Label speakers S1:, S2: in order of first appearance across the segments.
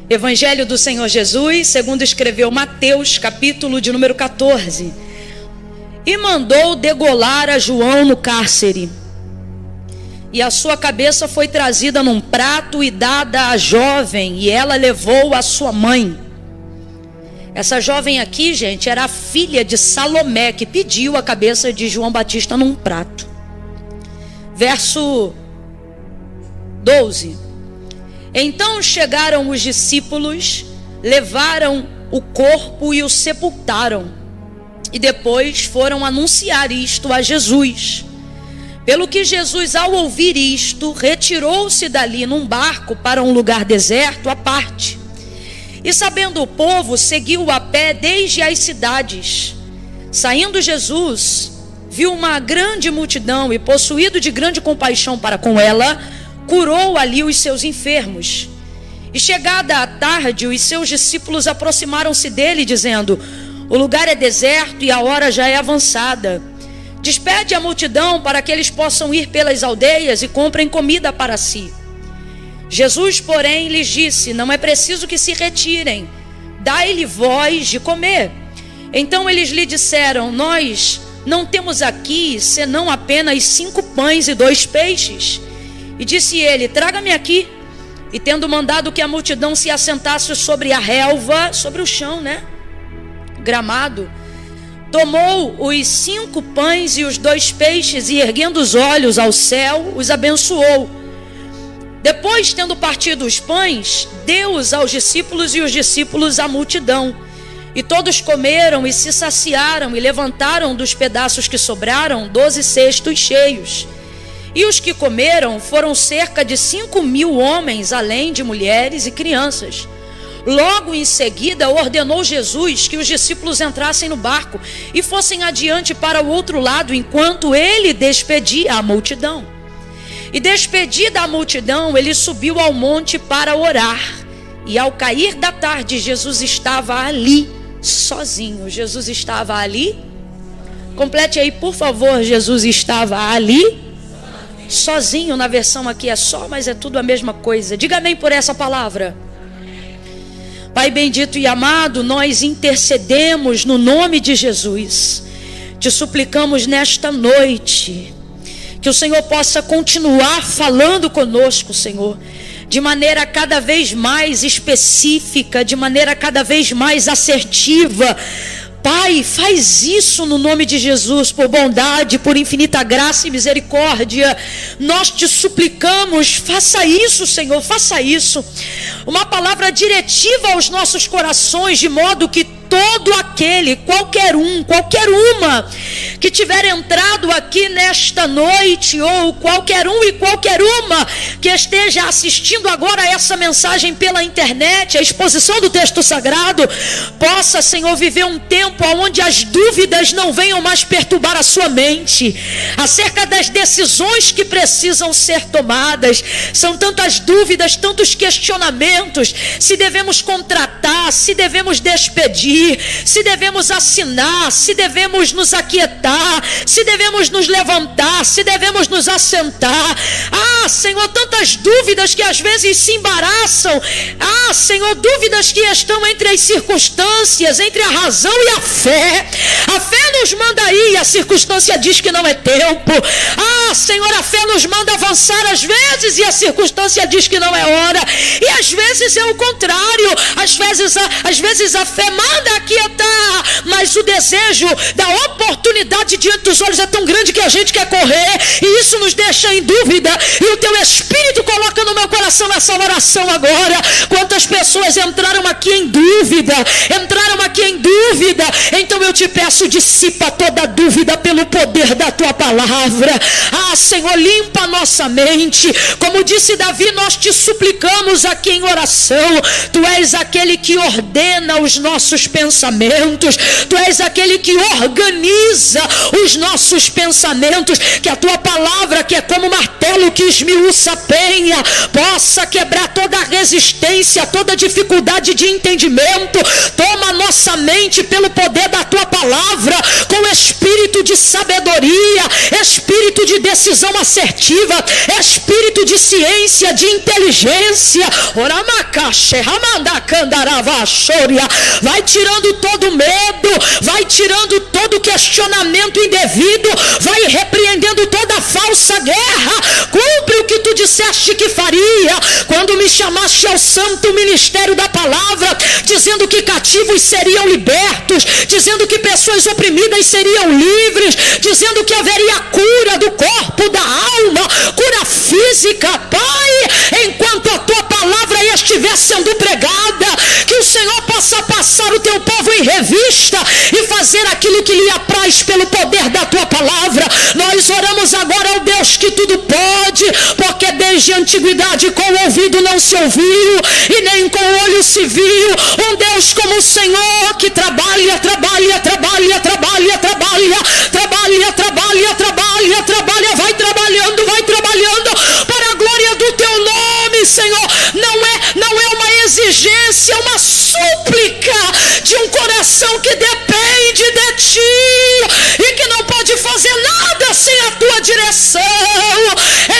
S1: Evangelho do Senhor Jesus, segundo escreveu Mateus, capítulo de número 14. E mandou degolar a João no cárcere. E a sua cabeça foi trazida num prato e dada à jovem, e ela levou a sua mãe. Essa jovem aqui, gente, era a filha de Salomé, que pediu a cabeça de João Batista num prato. Verso 12. Então chegaram os discípulos, levaram o corpo e o sepultaram. E depois foram anunciar isto a Jesus. Pelo que Jesus, ao ouvir isto, retirou-se dali num barco para um lugar deserto à parte. E sabendo o povo, seguiu a pé desde as cidades. Saindo Jesus, viu uma grande multidão e, possuído de grande compaixão para com ela, curou ali os seus enfermos. E chegada a tarde, os seus discípulos aproximaram-se dele, dizendo: o lugar é deserto e a hora já é avançada. Despede a multidão para que eles possam ir pelas aldeias e comprem comida para si. Jesus, porém, lhes disse: não é preciso que se retirem, dai-lhe vós de comer. Então eles lhe disseram: nós não temos aqui senão apenas 5 pães e 2 peixes. E disse ele: traga-me aqui. E tendo mandado que a multidão se assentasse sobre a relva, sobre o chão, gramado, tomou os 5 pães e os 2 peixes e, erguendo os olhos ao céu, os abençoou. Depois, tendo partido os pães, deu-os aos discípulos e os discípulos à multidão. E todos comeram e se saciaram e levantaram dos pedaços que sobraram 12 cestos cheios. E os que comeram foram cerca de 5.000 homens, além de mulheres e crianças. Logo em seguida ordenou Jesus que os discípulos entrassem no barco e fossem adiante para o outro lado, enquanto ele despedia a multidão. E despedida a multidão, ele subiu ao monte para orar. E ao cair da tarde, Jesus estava ali, sozinho. Jesus estava ali. Complete aí, por favor. Jesus estava ali, sozinho. Na versão aqui é só, mas é tudo a mesma coisa. Diga amém por essa palavra. Pai bendito e amado, nós intercedemos no nome de Jesus. Te suplicamos nesta noite que o Senhor possa continuar falando conosco, Senhor, de maneira cada vez mais específica, de maneira cada vez mais assertiva. Pai, faz isso no nome de Jesus, por bondade, por infinita graça e misericórdia. Nós te suplicamos, faça isso, Senhor, faça isso. Uma palavra diretiva aos nossos corações, de modo que todo aquele, qualquer uma que tiver entrado aqui nesta noite, ou qualquer um e qualquer uma que esteja assistindo agora essa mensagem pela internet, a exposição do texto sagrado, possa, Senhor, viver um tempo onde as dúvidas não venham mais perturbar a sua mente acerca das decisões que precisam ser tomadas. São tantas dúvidas, tantos questionamentos: se devemos contratar, se devemos despedir, se devemos assinar, se devemos nos aquietar, se devemos nos levantar, se devemos nos assentar. Senhor, tantas dúvidas que às vezes se embaraçam. Senhor, dúvidas que estão entre as circunstâncias, entre a razão e a fé. A fé nos manda ir, a circunstância diz que não é tempo. Senhor, a fé nos manda avançar às vezes, e a circunstância diz que não é hora. E às vezes é o contrário. Às vezes a fé manda aquietar, mas o desejo da oportunidade diante dos olhos é tão grande que a gente quer correr, e isso nos deixa em dúvida. E o teu Espírito coloca no meu coração essa oração agora. Quantas pessoas entraram aqui em dúvida? Então eu te peço, dissipa toda dúvida pelo poder da tua palavra. Senhor, limpa a nossa mente. Como disse Davi, nós te suplicamos aqui em oração. Tu és aquele que ordena os nossos pensamentos. Tu és aquele que organiza os nossos pensamentos. Que a tua palavra, que é como martelo que esmiuça a penha, possa quebrar toda resistência, toda dificuldade de entendimento. Toma a nossa mente, pelo poder da tua palavra, com espírito de sabedoria, espírito de decisão assertiva, espírito de ciência, de inteligência. Vai tirando todo medo, vai tirando todo questionamento indevido, vai repreendendo toda falsa guerra. Cumpre o que tu disseste que faria quando me chamaste ao santo ministério da palavra, dizendo que cativos seriam libertos, dizendo que pessoas oprimidas seriam livres, dizendo que haveria cura do corpo, da alma, cura física. Pai, enquanto a tua palavra estiver sendo pregada, que o Senhor possa passar o teu povo em revista e fazer aquilo que lhe apraz pelo poder da tua palavra. Nós oramos agora ao Deus que tudo pode, porque desde a antiguidade com o ouvido não se ouviu e nem com o olho se viu um Deus como o Senhor, que trabalha, trabalha, trabalha, trabalha, trabalha, trabalha, trabalha, trabalha, trabalha, vai trabalhando para a glória do teu nome, Senhor. Não é uma exigência, é uma súplica de um coração que depende de ti e que não pode fazer nada sem a tua direção.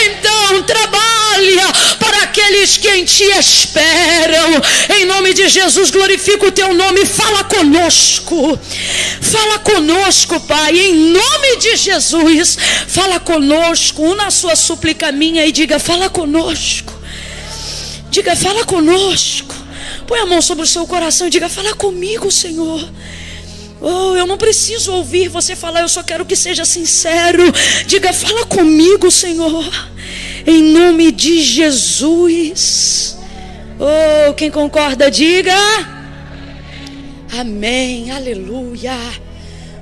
S1: Então trabalha para aqueles que em ti esperam. Em nome de Jesus, glorifica o teu nome. Fala conosco, Pai, em nome de Jesus. Fala conosco, una a sua súplica minha e diga: fala conosco. Diga: fala conosco. Põe a mão sobre o seu coração e diga: fala comigo, Senhor. Oh, eu não preciso ouvir você falar, eu só quero que seja sincero. Diga: fala comigo, Senhor, em nome de Jesus. Oh, quem concorda, diga amém, aleluia.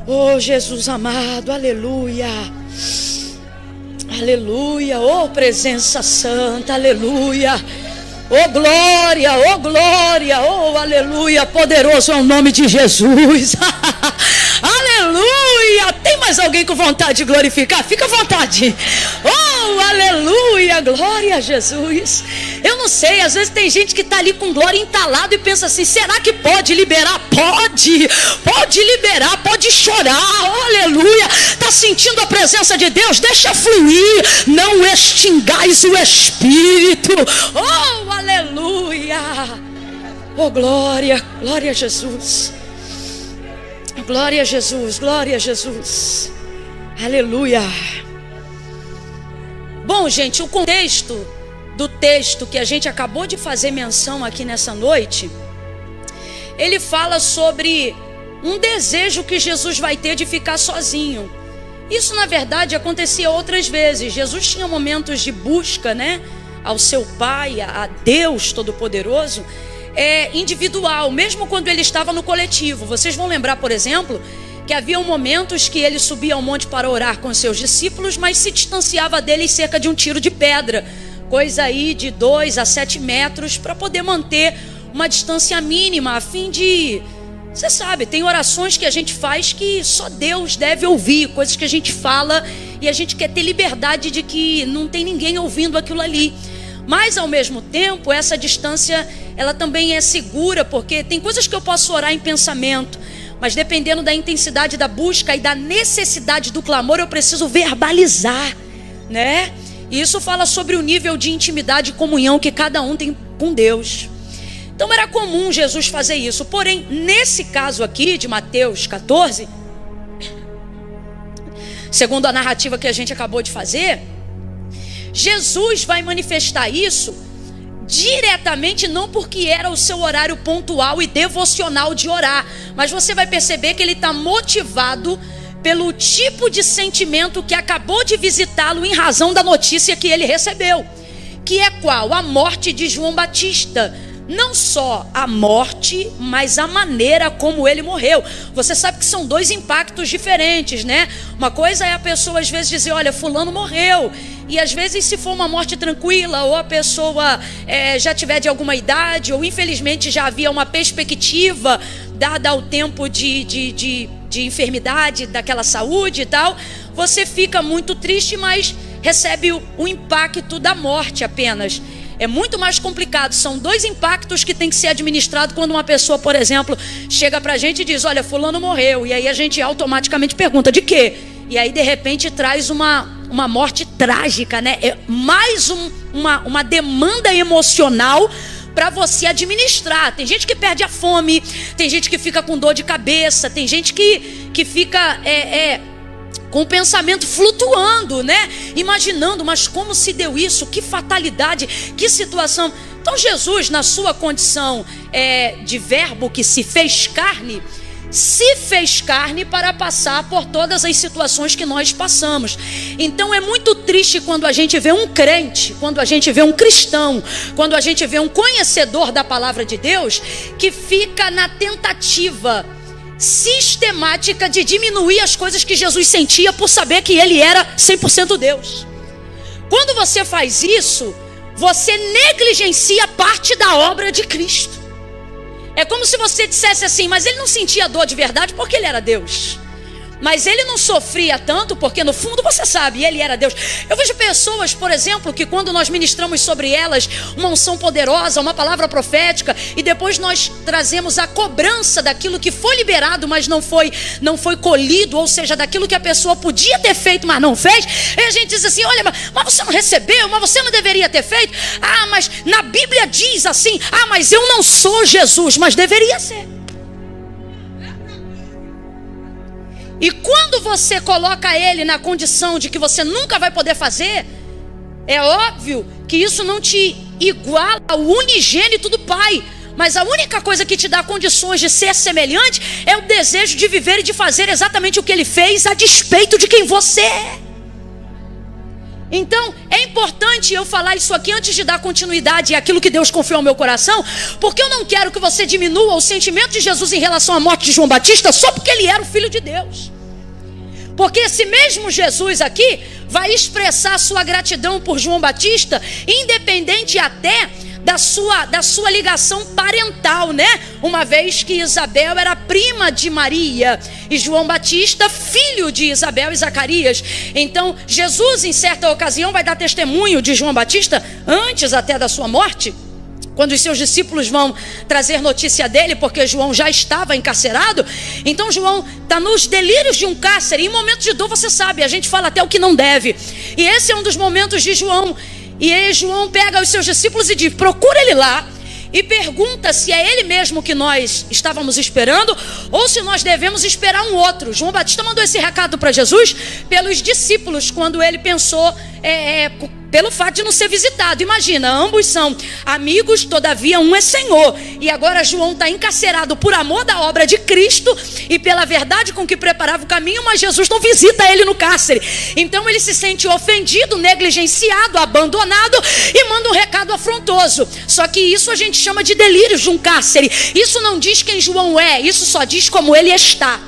S1: Oh, Jesus amado, aleluia, aleluia. Oh, presença santa, aleluia. Oh glória, oh aleluia, poderoso é o nome de Jesus. Aleluia. Tem mais alguém com vontade de glorificar? Fica à vontade. Oh aleluia, glória a Jesus. Eu não sei, às vezes tem gente que está ali com glória entalado e pensa assim: será que pode liberar? Pode liberar, pode chorar. Oh, aleluia. Está sentindo a presença de Deus? Deixa fluir, não extingais o Espírito. Oh aleluia. Oh glória a Jesus. Glória a Jesus, glória a Jesus. Aleluia. Bom, gente, o contexto do texto que a gente acabou de fazer menção aqui nessa noite, ele fala sobre um desejo que Jesus vai ter de ficar sozinho. Isso, na verdade, acontecia outras vezes. Jesus tinha momentos de busca, né, ao seu Pai, a Deus Todo-Poderoso, individual, mesmo quando ele estava no coletivo. Vocês vão lembrar, por exemplo, que havia momentos que ele subia ao monte para orar com seus discípulos, mas se distanciava deles cerca de um tiro de pedra, coisa aí de 2 a 7 metros, para poder manter uma distância mínima, a fim de... Você sabe, tem orações que a gente faz que só Deus deve ouvir, coisas que a gente fala e a gente quer ter liberdade de que não tem ninguém ouvindo aquilo ali. Mas ao mesmo tempo, essa distância, ela também é segura, porque tem coisas que eu posso orar em pensamento, mas dependendo da intensidade da busca e da necessidade do clamor, eu preciso verbalizar, né? E isso fala sobre o nível de intimidade e comunhão que cada um tem com Deus. Então era comum Jesus fazer isso. Porém, nesse caso aqui de Mateus 14, segundo a narrativa que a gente acabou de fazer, Jesus vai manifestar isso diretamente, não porque era o seu horário pontual e devocional de orar, mas você vai perceber que ele está motivado pelo tipo de sentimento que acabou de visitá-lo em razão da notícia que ele recebeu, que é qual? A morte de João Batista. Não só a morte, mas a maneira como ele morreu. Você sabe que são dois impactos diferentes, né? Uma coisa é a pessoa às vezes dizer: olha, fulano morreu. E às vezes, se for uma morte tranquila, ou a pessoa já tiver de alguma idade, ou infelizmente já havia uma perspectiva dada ao tempo de enfermidade daquela saúde e tal, você fica muito triste, mas recebe o impacto da morte apenas. É muito mais complicado. São dois impactos que tem que ser administrado quando uma pessoa, por exemplo, chega pra gente e diz: olha, fulano morreu. E aí a gente automaticamente pergunta: de quê? E aí de repente traz uma morte trágica, né? É mais uma demanda emocional para você administrar. Tem gente que perde a fome, tem gente que fica com dor de cabeça, tem gente que fica com o pensamento flutuando, né? Imaginando, mas como se deu isso? Que fatalidade, que situação. Então Jesus, na sua condição de verbo que se fez carne para passar por todas as situações que nós passamos. Então é muito triste quando a gente vê um crente, quando a gente vê um cristão, quando a gente vê um conhecedor da palavra de Deus, que fica na tentativa sistemática de diminuir as coisas que Jesus sentia por saber que ele era 100% Deus. Quando você faz isso, você negligencia parte da obra de Cristo. É como se você dissesse assim: mas ele não sentia dor de verdade porque ele era Deus. Mas ele não sofria tanto porque no fundo você sabe, ele era Deus. Eu vejo pessoas, por exemplo, que quando nós ministramos sobre elas uma unção poderosa, uma palavra profética, e depois nós trazemos a cobrança daquilo que foi liberado, mas não foi colhido, ou seja, daquilo que a pessoa podia ter feito, mas não fez. E a gente diz assim: olha, mas você não recebeu, mas você não deveria ter feito. Ah, mas na Bíblia diz assim: ah, mas eu não sou Jesus, mas deveria ser. E quando você coloca ele na condição de que você nunca vai poder fazer, é óbvio que isso não te iguala ao unigênito do Pai. Mas a única coisa que te dá condições de ser semelhante é o desejo de viver e de fazer exatamente o que ele fez, a despeito de quem você é. Então, é importante eu falar isso aqui antes de dar continuidade àquilo que Deus confiou ao meu coração, porque eu não quero que você diminua o sentimento de Jesus em relação à morte de João Batista só porque ele era o Filho de Deus. Porque esse mesmo Jesus aqui vai expressar a sua gratidão por João Batista, independente até da sua ligação parental, né? Uma vez que Isabel era prima de Maria e João Batista filho de Isabel e Zacarias. Então Jesus, em certa ocasião, vai dar testemunho de João Batista antes até da sua morte, quando os seus discípulos vão trazer notícia dele, porque João já estava encarcerado. Então João está nos delírios de um cárcere. Em momentos de dor, você sabe, a gente fala até o que não deve. E esse é um dos momentos de João. E aí João pega os seus discípulos e diz: procura ele lá e pergunta se é ele mesmo que nós estávamos esperando ou se nós devemos esperar um outro. João Batista mandou esse recado para Jesus pelos discípulos, quando ele pensou pelo fato de não ser visitado. Imagina, ambos são amigos, todavia um é Senhor. E agora João está encarcerado por amor da obra de Cristo e pela verdade com que preparava o caminho, mas Jesus não visita ele no cárcere. Então ele se sente ofendido, negligenciado, abandonado e manda um recado afrontoso. Só que isso a gente chama de delírios de um cárcere. Isso não diz quem João é, isso só diz como ele está.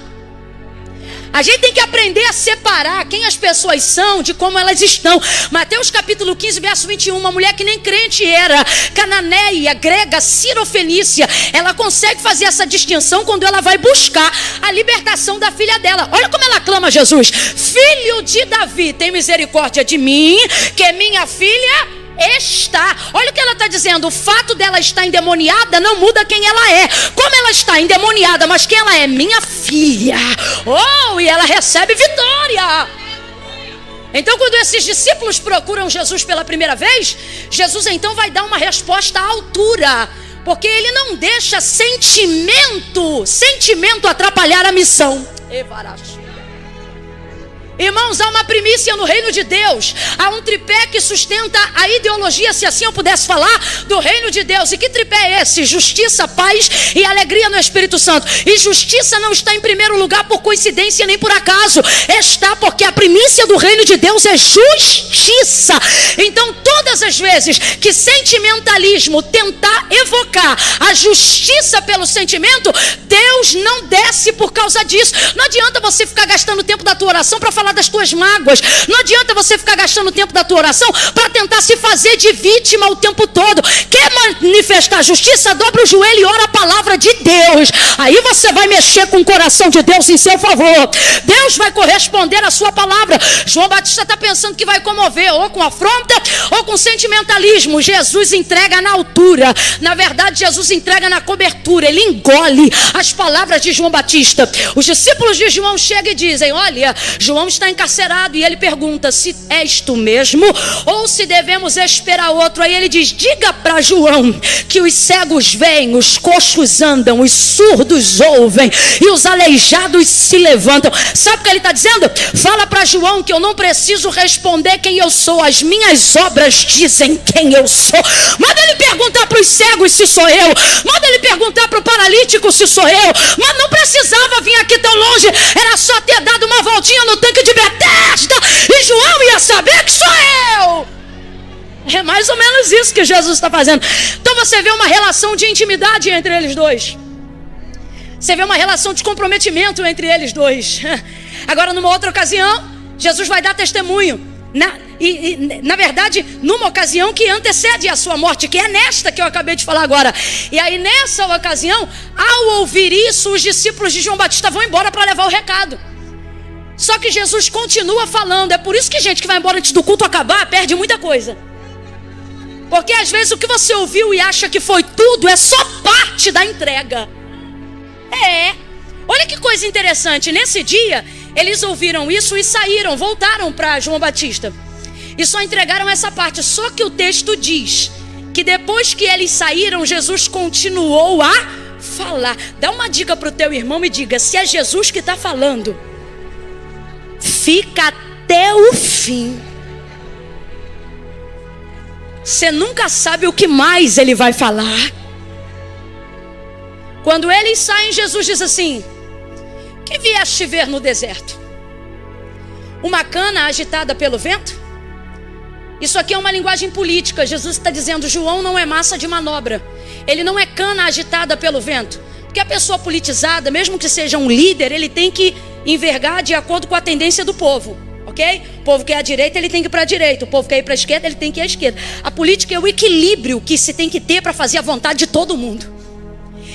S1: A gente tem que aprender a separar quem as pessoas são de como elas estão. Mateus capítulo 15, verso 21. Uma mulher que nem crente era, cananeia, grega, cirofenícia, ela consegue fazer essa distinção quando ela vai buscar a libertação da filha dela. Olha como ela clama a Jesus: filho de Davi, tem misericórdia de mim, que minha filha está. Olha o que ela está dizendo: o fato dela estar endemoniada não muda quem ela é. Como ela está endemoniada, mas quem ela é? Minha filha. Oh, e ela recebe vitória. Então quando esses discípulos procuram Jesus pela primeira vez, Jesus então vai dar uma resposta à altura, porque ele não deixa sentimento atrapalhar a missão. Irmãos, há uma primícia no reino de Deus. Há um tripé que sustenta a ideologia, se assim eu pudesse falar, do reino de Deus. E que tripé é esse? Justiça, paz e alegria no Espírito Santo. E justiça não está em primeiro lugar por coincidência nem por acaso. Está porque a primícia do reino de Deus é justiça. Então todas as vezes que sentimentalismo tentar evocar a justiça pelo sentimento, Deus não desce por causa disso. Não adianta você ficar gastando tempo da tua oração para falar falar das tuas mágoas. Não adianta você ficar gastando o tempo da tua oração para tentar se fazer de vítima o tempo todo. Quer manifestar justiça? Dobra o joelho e ora a palavra de Deus. Aí você vai mexer com o coração de Deus em seu favor. Deus vai corresponder à sua palavra. João Batista está pensando que vai comover ou com afronta ou com sentimentalismo. Jesus entrega na altura. Na verdade, Jesus entrega na cobertura. Ele engole as palavras de João Batista. Os discípulos de João chegam e dizem: olha, João está encarcerado. E ele pergunta se és tu mesmo ou se devemos esperar outro. Aí ele diz: diga para João que os cegos veem, os coxos andam, os surdos ouvem e os aleijados se levantam. Sabe o que ele está dizendo? Fala para João que eu não preciso responder quem eu sou. As minhas obras dizem quem eu sou. Manda ele perguntar para os cegos se sou eu. Manda ele perguntar para o paralítico se sou eu. Mas não precisava vir aqui tão longe. Era só ter dado uma voltinha no tanque de Betesda e João ia saber que sou eu. É mais ou menos isso que Jesus está fazendo. Então você vê uma relação de intimidade entre eles dois. Você vê uma relação de comprometimento entre eles dois. Agora, numa outra ocasião, Jesus vai dar testemunho. Na verdade, numa ocasião que antecede a sua morte, que é nesta que eu acabei de falar agora. E aí, nessa ocasião, ao ouvir isso, os discípulos de João Batista vão embora para levar o recado. Só que Jesus continua falando. É por isso que gente que vai embora antes do culto acabar perde muita coisa. Porque às vezes o que você ouviu e acha que foi tudo é só parte da entrega. Olha que coisa interessante. Nesse dia, eles ouviram isso e saíram, voltaram para João Batista. E só entregaram essa parte. Só que o texto diz que depois que eles saíram, Jesus continuou a falar. Dá uma dica para o teu irmão e diga: se é Jesus que está falando, fica até o fim. Você nunca sabe o que mais ele vai falar. Quando eles saem, Jesus diz assim: que vieste ver no deserto? Uma cana agitada pelo vento? Isso aqui é uma linguagem política. Jesus está dizendo: João não é massa de manobra. Ele não é cana agitada pelo vento. Porque a pessoa politizada, mesmo que seja um líder, ele tem que envergar de acordo com a tendência do povo. Ok? O povo quer a direita, ele tem que ir para a direita. O povo quer ir para a esquerda, ele tem que ir à esquerda. A política é o equilíbrio que se tem que ter para fazer a vontade de todo mundo.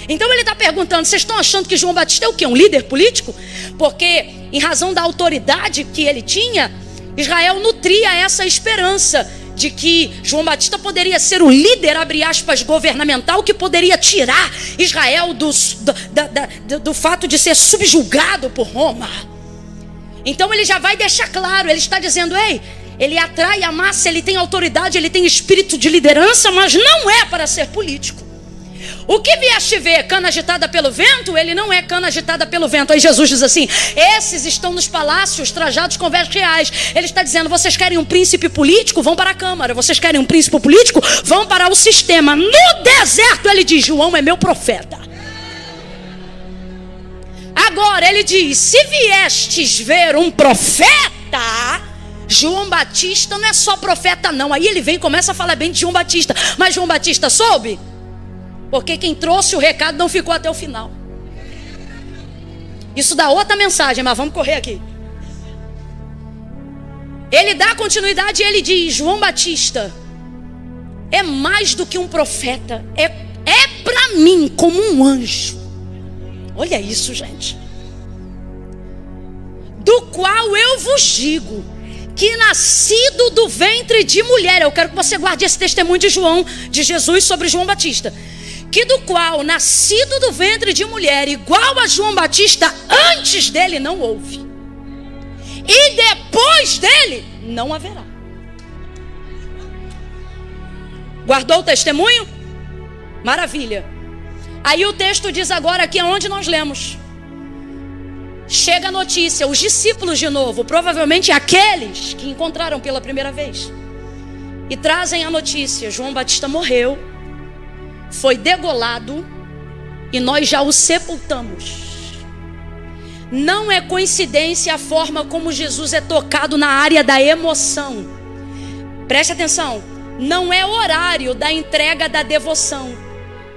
S1: Então ele está perguntando: vocês estão achando que João Batista é o quê? Um líder político? Porque em razão da autoridade que ele tinha, Israel nutria essa esperança de que João Batista poderia ser o líder, abre aspas, governamental, que poderia tirar Israel do fato de ser subjugado por Roma. Então ele já vai deixar claro, ele está dizendo: ei, ele atrai a massa, ele tem autoridade, ele tem espírito de liderança, mas não é para ser político. O que vieste ver, cana agitada pelo vento? Ele não é cana agitada pelo vento. Aí Jesus diz assim: esses estão nos palácios trajados com vestes reais. Ele está dizendo: vocês querem um príncipe político? Vão para a câmara. Vocês querem um príncipe político? Vão para o sistema. No deserto ele diz: João é meu profeta. Agora ele diz: se viestes ver um profeta, João Batista não é só profeta não. Aí ele vem e começa a falar bem de João Batista. Mas João Batista soube? Porque quem trouxe o recado não ficou até o final. Isso dá outra mensagem, mas vamos correr aqui. Ele dá continuidade e ele diz: João Batista é mais do que um profeta. É para mim como um anjo. Olha isso, gente. Do qual eu vos digo que nascido do ventre de mulher. Eu quero que você guarde esse testemunho de Jesus sobre João Batista. Que do qual nascido do ventre de mulher, igual a João Batista, antes dele não houve, e depois dele não haverá. Guardou o testemunho? Maravilha. Aí o texto diz agora aqui onde nós lemos. Chega a notícia, os discípulos de novo, provavelmente aqueles que encontraram pela primeira vez, e trazem a notícia: João Batista morreu, foi degolado e nós já o sepultamos. Não é coincidência a forma como Jesus é tocado na área da emoção. Preste atenção, não é horário da entrega da devoção,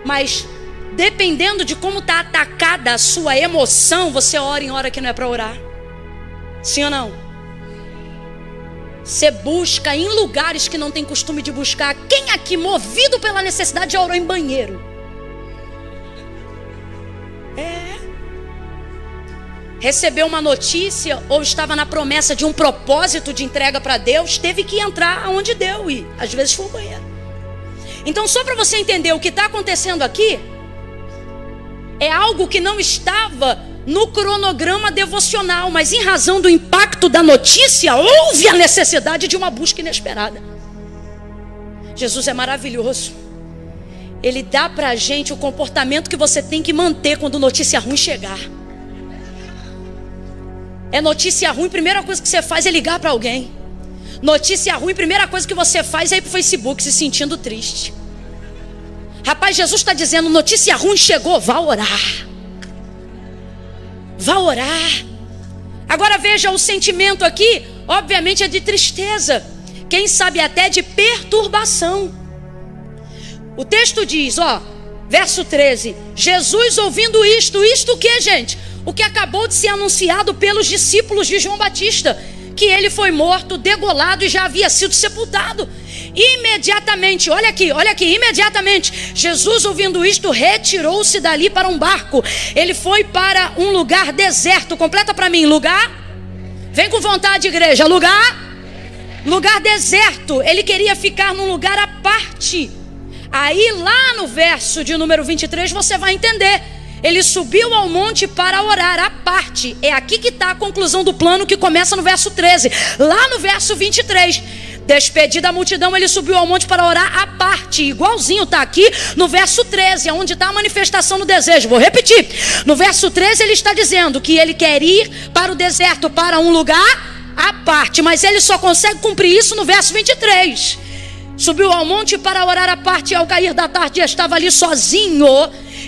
S1: mas dependendo de como está atacada a sua emoção, você ora em hora que não é para orar. Sim ou não? Você busca em lugares que não tem costume de buscar. Quem aqui, movido pela necessidade, já orou em banheiro? Recebeu uma notícia ou estava na promessa de um propósito de entrega para Deus, teve que entrar aonde deu e às vezes foi o banheiro. Então, só para você entender o que está acontecendo aqui, é algo que não estava no cronograma devocional, mas em razão do impacto da notícia, houve a necessidade de uma busca inesperada. Jesus é maravilhoso. Ele dá para a gente o comportamento que você tem que manter quando notícia ruim chegar. É notícia ruim, primeira coisa que você faz é ligar para alguém. Notícia ruim, primeira coisa que você faz é ir para o Facebook se sentindo triste. Rapaz, Jesus está dizendo, notícia ruim chegou, vá orar. Vá orar. Agora veja, o sentimento aqui, obviamente é de tristeza. Quem sabe até de perturbação. O texto diz, verso 13. Jesus ouvindo isto o que, gente? O que acabou de ser anunciado pelos discípulos de João Batista, que ele foi morto, degolado e já havia sido sepultado. Imediatamente, olha aqui, imediatamente, Jesus ouvindo isto, retirou-se dali para um barco. Ele foi para um lugar deserto. Completa para mim, lugar? Vem com vontade, igreja, lugar deserto. Ele queria ficar num lugar à parte. Aí lá no verso de número 23 você vai entender. Ele subiu ao monte para orar à parte. É aqui que está a conclusão do plano que começa no verso 13. Lá no verso 23. Despedida a multidão, ele subiu ao monte para orar à parte. Igualzinho está aqui no verso 13, onde está a manifestação do desejo. Vou repetir. No verso 13 ele está dizendo que ele quer ir para o deserto, para um lugar à parte. Mas ele só consegue cumprir isso no verso 23. Subiu ao monte para orar à parte e ao cair da tarde estava ali sozinho.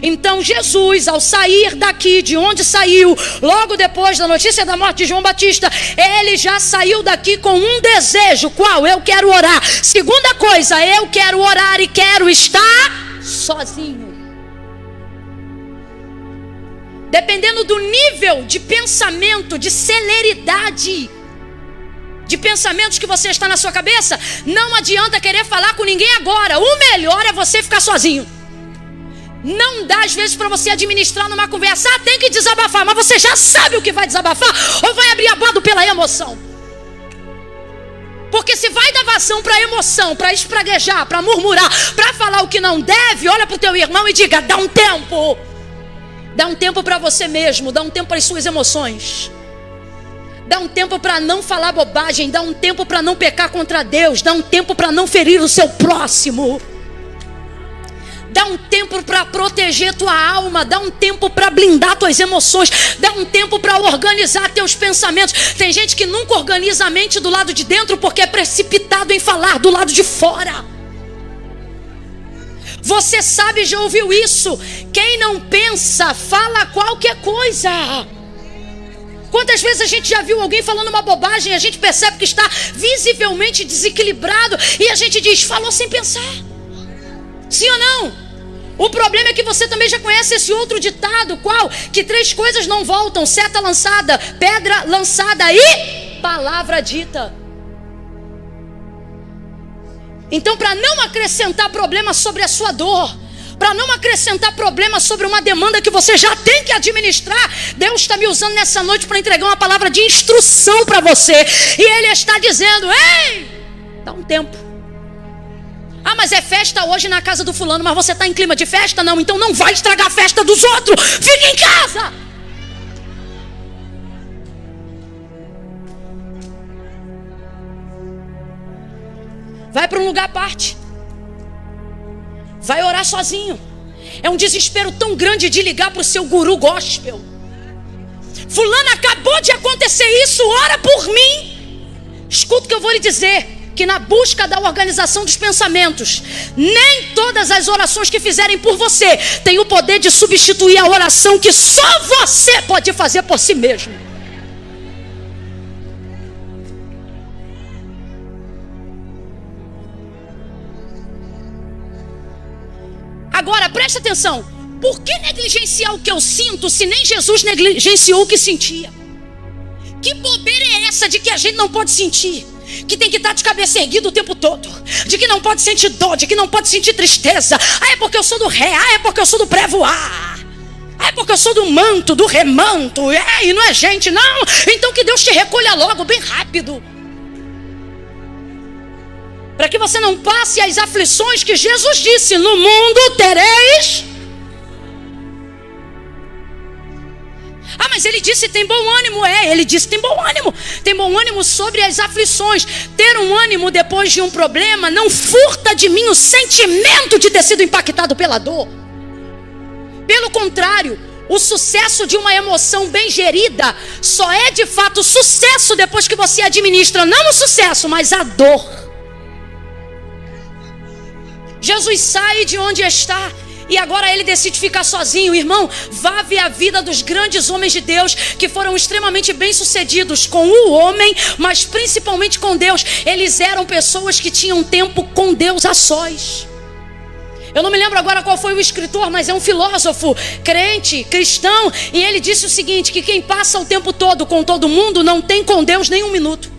S1: Então Jesus, ao sair daqui, de onde saiu, logo depois da notícia da morte de João Batista, ele já saiu daqui com um desejo. Qual? Eu quero orar. Segunda coisa, eu quero orar e quero estar sozinho. Dependendo do nível de pensamento, de celeridade, de pensamentos que você está na sua cabeça, não adianta querer falar com ninguém agora. O melhor é você ficar sozinho. Não dá às vezes para você administrar numa conversa. Tem que desabafar, mas você já sabe o que vai desabafar ou vai abrir abado pela emoção? Porque se vai dar vazão para emoção, para espraguejar, para murmurar, para falar o que não deve, olha para o teu irmão e diga, dá um tempo. Dá um tempo para você mesmo, dá um tempo para as suas emoções. Dá um tempo para não falar bobagem, dá um tempo para não pecar contra Deus, dá um tempo para não ferir o seu próximo. Dá um tempo para proteger tua alma, dá um tempo para blindar tuas emoções, dá um tempo para organizar teus pensamentos. Tem gente que nunca organiza a mente do lado de dentro porque é precipitado em falar do lado de fora. Você sabe, já ouviu isso? Quem não pensa, fala qualquer coisa. Quantas vezes a gente já viu alguém falando uma bobagem e a gente percebe que está visivelmente desequilibrado e a gente diz, falou sem pensar. Sim ou não? O problema é que você também já conhece esse outro ditado, qual? Que 3 coisas não voltam: seta lançada, pedra lançada e palavra dita. Então, para não acrescentar problema sobre a sua dor, para não acrescentar problema sobre uma demanda que você já tem que administrar, Deus está me usando nessa noite para entregar uma palavra de instrução para você. E Ele está dizendo, ei, dá um tempo. Ah, mas é festa hoje na casa do fulano, mas você está em clima de festa? Não, então não vai estragar a festa dos outros. Fica em casa. Vai para um lugar à parte. Vai orar sozinho. É um desespero tão grande de ligar para o seu guru gospel. Fulano, acabou de acontecer isso, ora por mim. Escuta o que eu vou lhe dizer. Que na busca da organização dos pensamentos, nem todas as orações que fizerem por você têm o poder de substituir a oração que só você pode fazer por si mesmo. Agora preste atenção. Por que negligenciar o que eu sinto se nem Jesus negligenciou o que sentia? Que bobeira é essa de que a gente não pode sentir? Que tem que estar de cabeça erguida o tempo todo, de que não pode sentir dor, de que não pode sentir tristeza. Ah, é porque eu sou do ré, ah, é porque eu sou do pré-voar, ah, é porque eu sou do manto, do remanto, e não é gente, não. Então que Deus te recolha logo, bem rápido, para que você não passe as aflições que Jesus disse: no mundo tereis. Ah, mas ele disse tem bom ânimo. Ele disse tem bom ânimo. Tem bom ânimo sobre as aflições. Ter um ânimo depois de um problema não furta de mim o sentimento de ter sido impactado pela dor. Pelo contrário, o sucesso de uma emoção bem gerida só é de fato sucesso depois que você administra não o sucesso, mas a dor. Jesus sai de onde está e agora ele decide ficar sozinho. Irmão, vá ver a vida dos grandes homens de Deus que foram extremamente bem-sucedidos com o homem, mas principalmente com Deus. Eles eram pessoas que tinham tempo com Deus a sós. Eu não me lembro agora qual foi o escritor, mas é um filósofo, crente, cristão, e ele disse o seguinte, que quem passa o tempo todo com todo mundo não tem com Deus nem um minuto.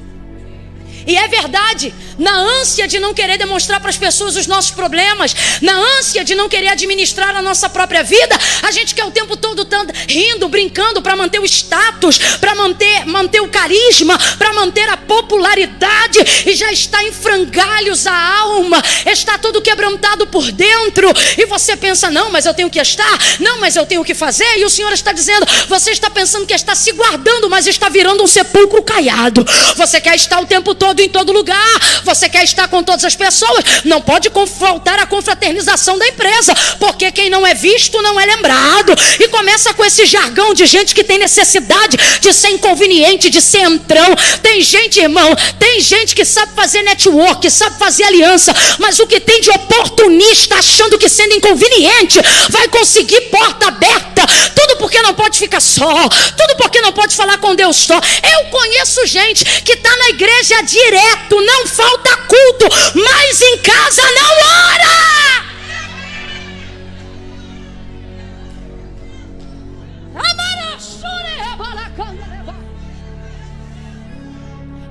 S1: E é verdade, na ânsia de não querer demonstrar para as pessoas os nossos problemas, na ânsia de não querer administrar a nossa própria vida, a gente quer o tempo todo rindo, brincando para manter o status, para manter o carisma, para manter a popularidade, e já está em frangalhos a alma, está todo quebrantado por dentro, e você pensa, não, mas eu tenho que estar, não, mas eu tenho que fazer, e o Senhor está dizendo, você está pensando que está se guardando, mas está virando um sepulcro caiado. Você quer estar o tempo todo em todo lugar, você quer estar com todas as pessoas, não pode faltar a confraternização da empresa, porque quem não é visto não é lembrado, e começa com esse jargão de gente que tem necessidade de ser inconveniente, de ser entrão. Tem gente, irmão, tem gente que sabe fazer network, sabe fazer aliança, mas o que tem de oportunista achando que sendo inconveniente vai conseguir porta aberta, tudo porque não pode ficar só, tudo porque não pode falar com Deus só. Eu conheço gente que está na igreja direto, não falta culto, mas em casa não ora.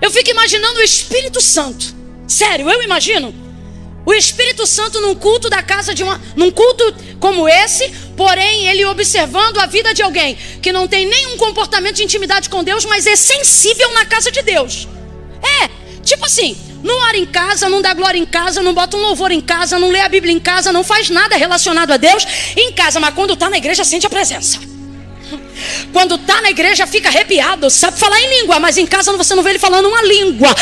S1: Eu fico imaginando o Espírito Santo, sério, eu imagino o Espírito Santo num culto da casa num culto como esse, porém ele observando a vida de alguém que não tem nenhum comportamento de intimidade com Deus, mas é sensível na casa de Deus. Tipo assim, não ora em casa, não dá glória em casa, não bota um louvor em casa, não lê a Bíblia em casa, não faz nada relacionado a Deus em casa, mas quando está na igreja sente a presença. Quando está na igreja fica arrepiado, sabe falar em língua, mas em casa você não vê ele falando uma língua.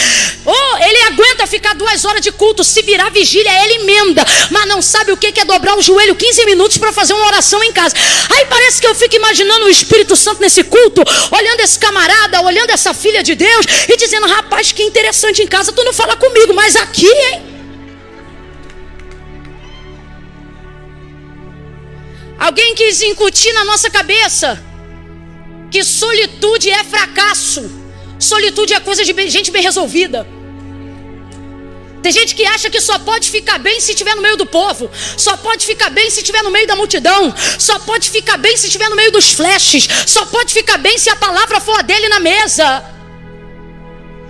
S1: Ele aguenta ficar 2 horas de culto, se virar vigília ele emenda, mas não sabe o que é dobrar o joelho 15 minutos para fazer uma oração em casa. Aí parece que eu fico imaginando o Espírito Santo nesse culto, olhando esse camarada, olhando essa filha de Deus e dizendo, rapaz, que interessante, em casa tu não fala comigo, mas aqui, hein? Alguém quis incutir na nossa cabeça que solitude é fracasso, solitude é coisa de gente bem resolvida. Tem gente que acha que só pode ficar bem se estiver no meio do povo, só pode ficar bem se estiver no meio da multidão, só pode ficar bem se estiver no meio dos flashes, só pode ficar bem se a palavra for a dele na mesa.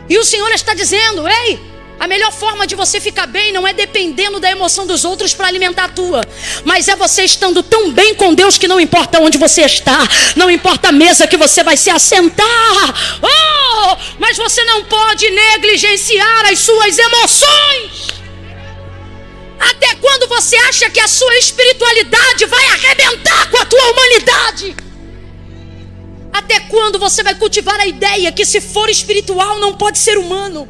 S1: E o Senhor está dizendo, ei, a melhor forma de você ficar bem não é dependendo da emoção dos outros para alimentar a tua, mas é você estando tão bem com Deus que não importa onde você está, não importa a mesa que você vai se assentar, mas você não pode negligenciar as suas emoções. Até quando você acha que a sua espiritualidade vai arrebentar com a tua humanidade? Até quando você vai cultivar a ideia que se for espiritual não pode ser humano?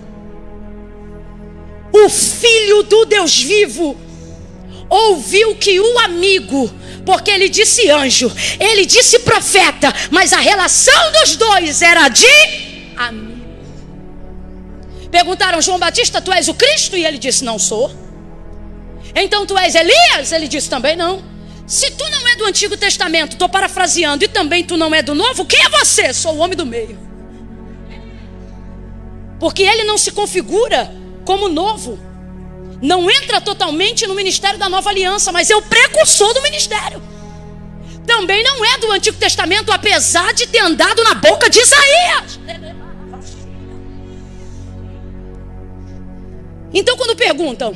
S1: O Filho do Deus vivo ouviu que o amigo, porque ele disse anjo, ele disse profeta, mas a relação dos dois era de amigo. Perguntaram, João Batista, tu és o Cristo? E ele disse, não sou. Então tu és Elias? Ele disse, também não. Se tu não é do Antigo Testamento, estou parafraseando, e também tu não é do Novo, quem é você? Sou o homem do meio. Porque ele não se configura como novo, não entra totalmente no ministério da nova aliança, mas é o precursor do ministério. Também não é do Antigo Testamento, apesar de ter andado na boca de Isaías. Então quando perguntam,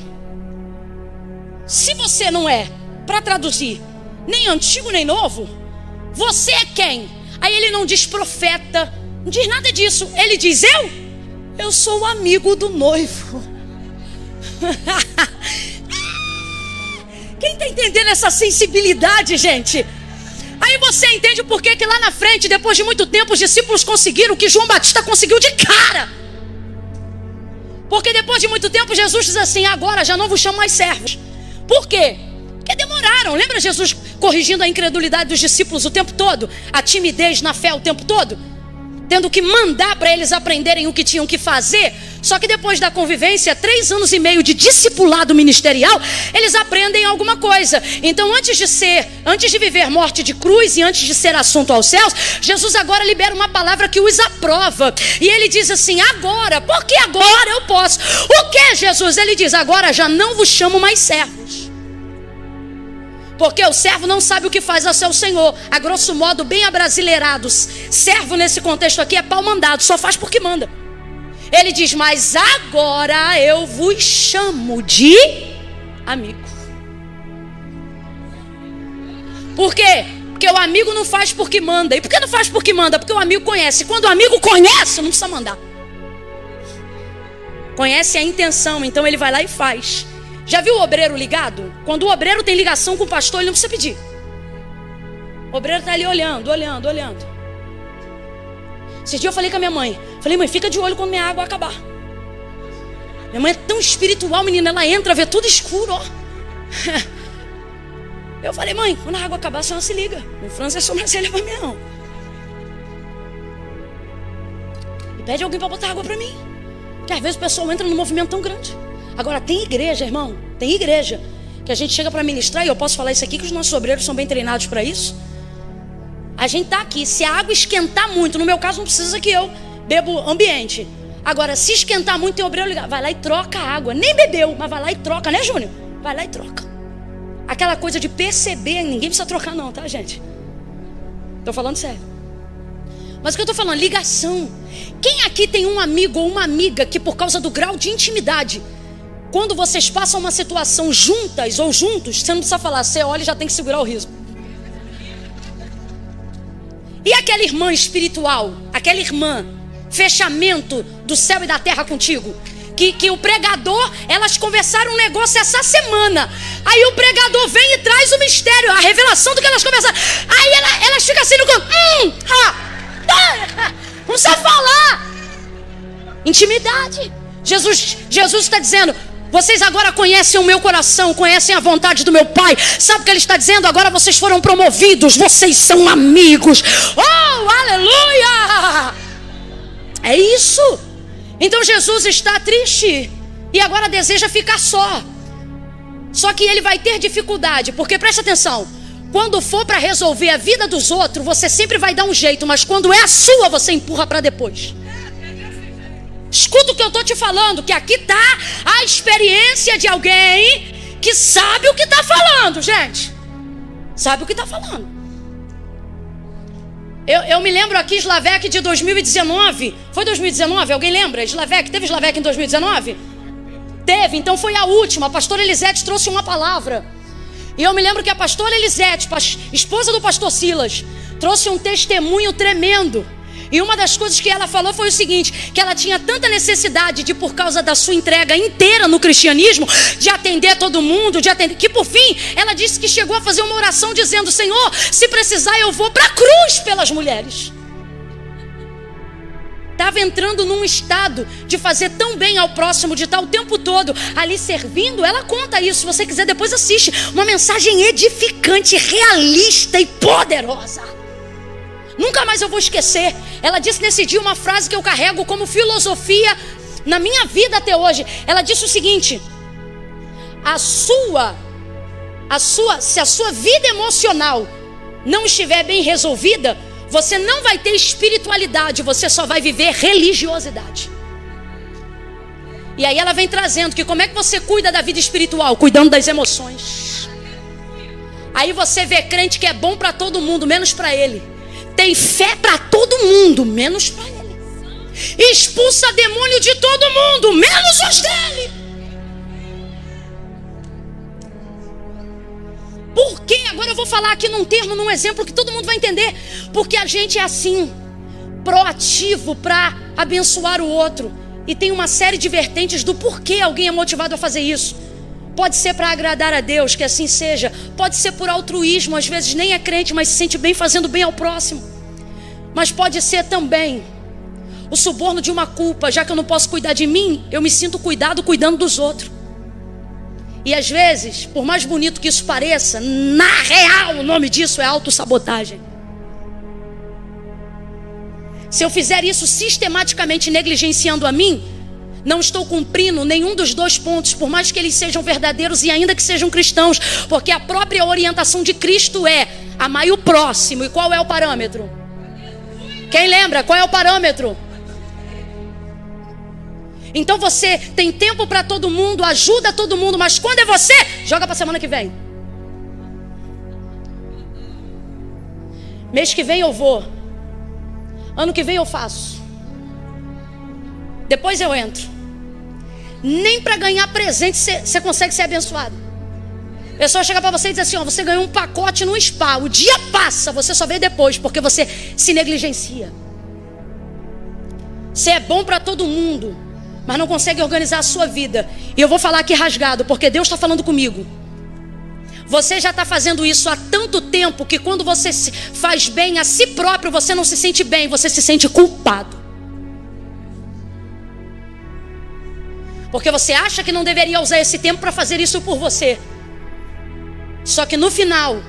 S1: se você não é, para traduzir, nem antigo nem novo, você é quem? Aí ele não diz profeta, não diz nada disso. Ele diz, eu sou o amigo do noivo. Quem está entendendo essa sensibilidade, gente? Aí você entende por que lá na frente, depois de muito tempo, os discípulos conseguiram o que João Batista conseguiu de cara. Porque depois de muito tempo, Jesus diz assim, agora já não vos chamo mais servos. Por quê? Porque demoraram. Lembra Jesus corrigindo a incredulidade dos discípulos o tempo todo? A timidez na fé o tempo todo? Tendo que mandar para eles aprenderem o que tinham que fazer. Só que depois da convivência, 3 anos e meio de discipulado ministerial, eles aprendem alguma coisa. Então antes de viver morte de cruz e antes de ser assunto aos céus, Jesus agora libera uma palavra que os aprova. E ele diz assim, agora, porque agora eu posso. O que, Jesus? Ele diz, agora já não vos chamo mais servos. Porque o servo não sabe o que faz ao seu senhor. A grosso modo, bem abrasileirados. Servo nesse contexto aqui é pau mandado, só faz porque manda. Ele diz, mas agora eu vos chamo de amigo. Por quê? Porque o amigo não faz porque manda. E por que não faz porque manda? Porque o amigo conhece. Quando o amigo conhece, não precisa mandar. Conhece a intenção, então ele vai lá e faz. Já viu o obreiro ligado? Quando o obreiro tem ligação com o pastor, ele não precisa pedir. O obreiro está ali olhando. Esse dia eu falei com a minha mãe. Falei, mãe, fica de olho quando minha água acabar. Minha mãe é tão espiritual, menina. Ela entra, vê tudo escuro, ó. Eu falei, mãe, quando a água acabar, a senhora se liga. Não franze a sobrancelha pra mim, não. E pede alguém para botar água para mim. Porque às vezes o pessoal entra num movimento tão grande. Agora tem igreja, irmão, tem igreja que a gente chega para ministrar, e eu posso falar isso aqui, que os nossos obreiros são bem treinados para isso. A gente tá aqui, se a água esquentar muito, no meu caso não precisa que eu bebo ambiente. Agora, se esquentar muito, tem obreiro ligado, vai lá e troca a água, nem bebeu, mas vai lá e troca, né, Júnior? Vai lá e troca. Aquela coisa de perceber, ninguém precisa trocar não, tá, gente? Tô falando sério. Mas o que eu tô falando, ligação. Quem aqui tem um amigo ou uma amiga que por causa do grau de intimidade, quando vocês passam uma situação juntas ou juntos, você não precisa falar, você olha e já tem que segurar o riso. E aquela irmã espiritual, aquela irmã, fechamento do céu e da terra contigo, que o pregador, elas conversaram um negócio essa semana. Aí o pregador vem e traz o mistério, a revelação do que elas conversaram. Aí elas ficam assim no canto, não precisa falar. Intimidade. Jesus está dizendo, vocês agora conhecem o meu coração, conhecem a vontade do meu Pai. Sabe o que ele está dizendo? Agora vocês foram promovidos, vocês são amigos. Oh, aleluia! É isso. Então Jesus está triste e agora deseja ficar só. Só que ele vai ter dificuldade, porque presta atenção, quando for para resolver a vida dos outros, você sempre vai dar um jeito, mas quando é a sua, você empurra para depois. Escuta o que eu estou te falando, que aqui está a experiência de alguém que sabe o que está falando, gente. Sabe o que está falando. Eu me lembro aqui, Slavec de 2019. Foi 2019? Alguém lembra? Slavec, teve Slavec em 2019? Teve, então foi a última. A pastora Elisete trouxe uma palavra. E eu me lembro que a pastora Elisete, esposa do pastor Silas, trouxe um testemunho tremendo. E uma das coisas que ela falou foi o seguinte, que ela tinha tanta necessidade de, por causa da sua entrega inteira no cristianismo, de atender todo mundo, que por fim, ela disse que chegou a fazer uma oração dizendo, Senhor, se precisar eu vou para a cruz pelas mulheres. Estava entrando num estado de fazer tão bem ao próximo, de estar o tempo todo ali servindo. Ela conta isso, se você quiser depois assiste. Uma mensagem edificante, realista e poderosa. Nunca mais eu vou esquecer. Ela disse nesse dia uma frase que eu carrego como filosofia na minha vida até hoje. Ela disse o seguinte: se a sua vida emocional não estiver bem resolvida, você não vai ter espiritualidade, você só vai viver religiosidade. E aí ela vem trazendo que como é que você cuida da vida espiritual? Cuidando das emoções. Aí você vê crente que é bom para todo mundo, menos para ele. Tem fé para todo mundo, menos para ele. Expulsa demônio de todo mundo, menos os dele. agora eu vou falar aqui num termo, num exemplo que todo mundo vai entender. Porque a gente é assim, proativo para abençoar o outro. E tem uma série de vertentes do porquê alguém é motivado a fazer isso. Pode ser para agradar a Deus, que assim seja. Pode ser por altruísmo, às vezes nem é crente, mas se sente bem fazendo bem ao próximo. Mas pode ser também o suborno de uma culpa. Já que eu não posso cuidar de mim, eu me sinto cuidando dos outros. E às vezes, por mais bonito que isso pareça, na real o nome disso é autossabotagem. Se eu fizer isso sistematicamente negligenciando a mim, não estou cumprindo nenhum dos dois pontos, por mais que eles sejam verdadeiros e ainda que sejam cristãos. Porque a própria orientação de Cristo é amar o próximo. E qual é o parâmetro? Quem lembra? Qual é o parâmetro? Então você tem tempo para todo mundo, ajuda todo mundo, mas quando é você, joga para semana que vem. Mês que vem eu vou. Ano que vem eu faço. Depois eu entro. Nem para ganhar presente você consegue ser abençoado. A pessoa chega para você e diz assim, ó, você ganhou um pacote no spa. O dia passa, você só vê depois, porque você se negligencia. Você é bom para todo mundo, mas não consegue organizar a sua vida. E eu vou falar aqui rasgado, porque Deus está falando comigo. Você já está fazendo isso há tanto tempo que quando você faz bem a si próprio, você não se sente bem, você se sente culpado. Porque você acha que não deveria usar esse tempo para fazer isso por você. Só que no final,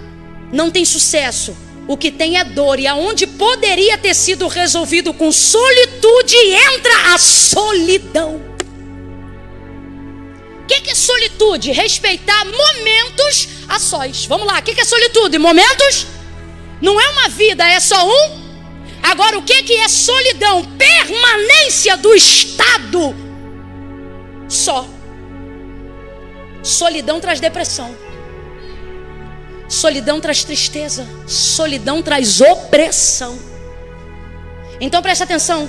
S1: não tem sucesso. O que tem é dor. E aonde poderia ter sido resolvido com solitude, entra a solidão. O que é solitude? Respeitar momentos a sós. Vamos lá, o que é solitude? Momentos? Não é uma vida, é só um. Agora, o que é solidão? Permanência do estado só. Solidão traz depressão. Solidão traz tristeza. Solidão traz opressão. Então presta atenção.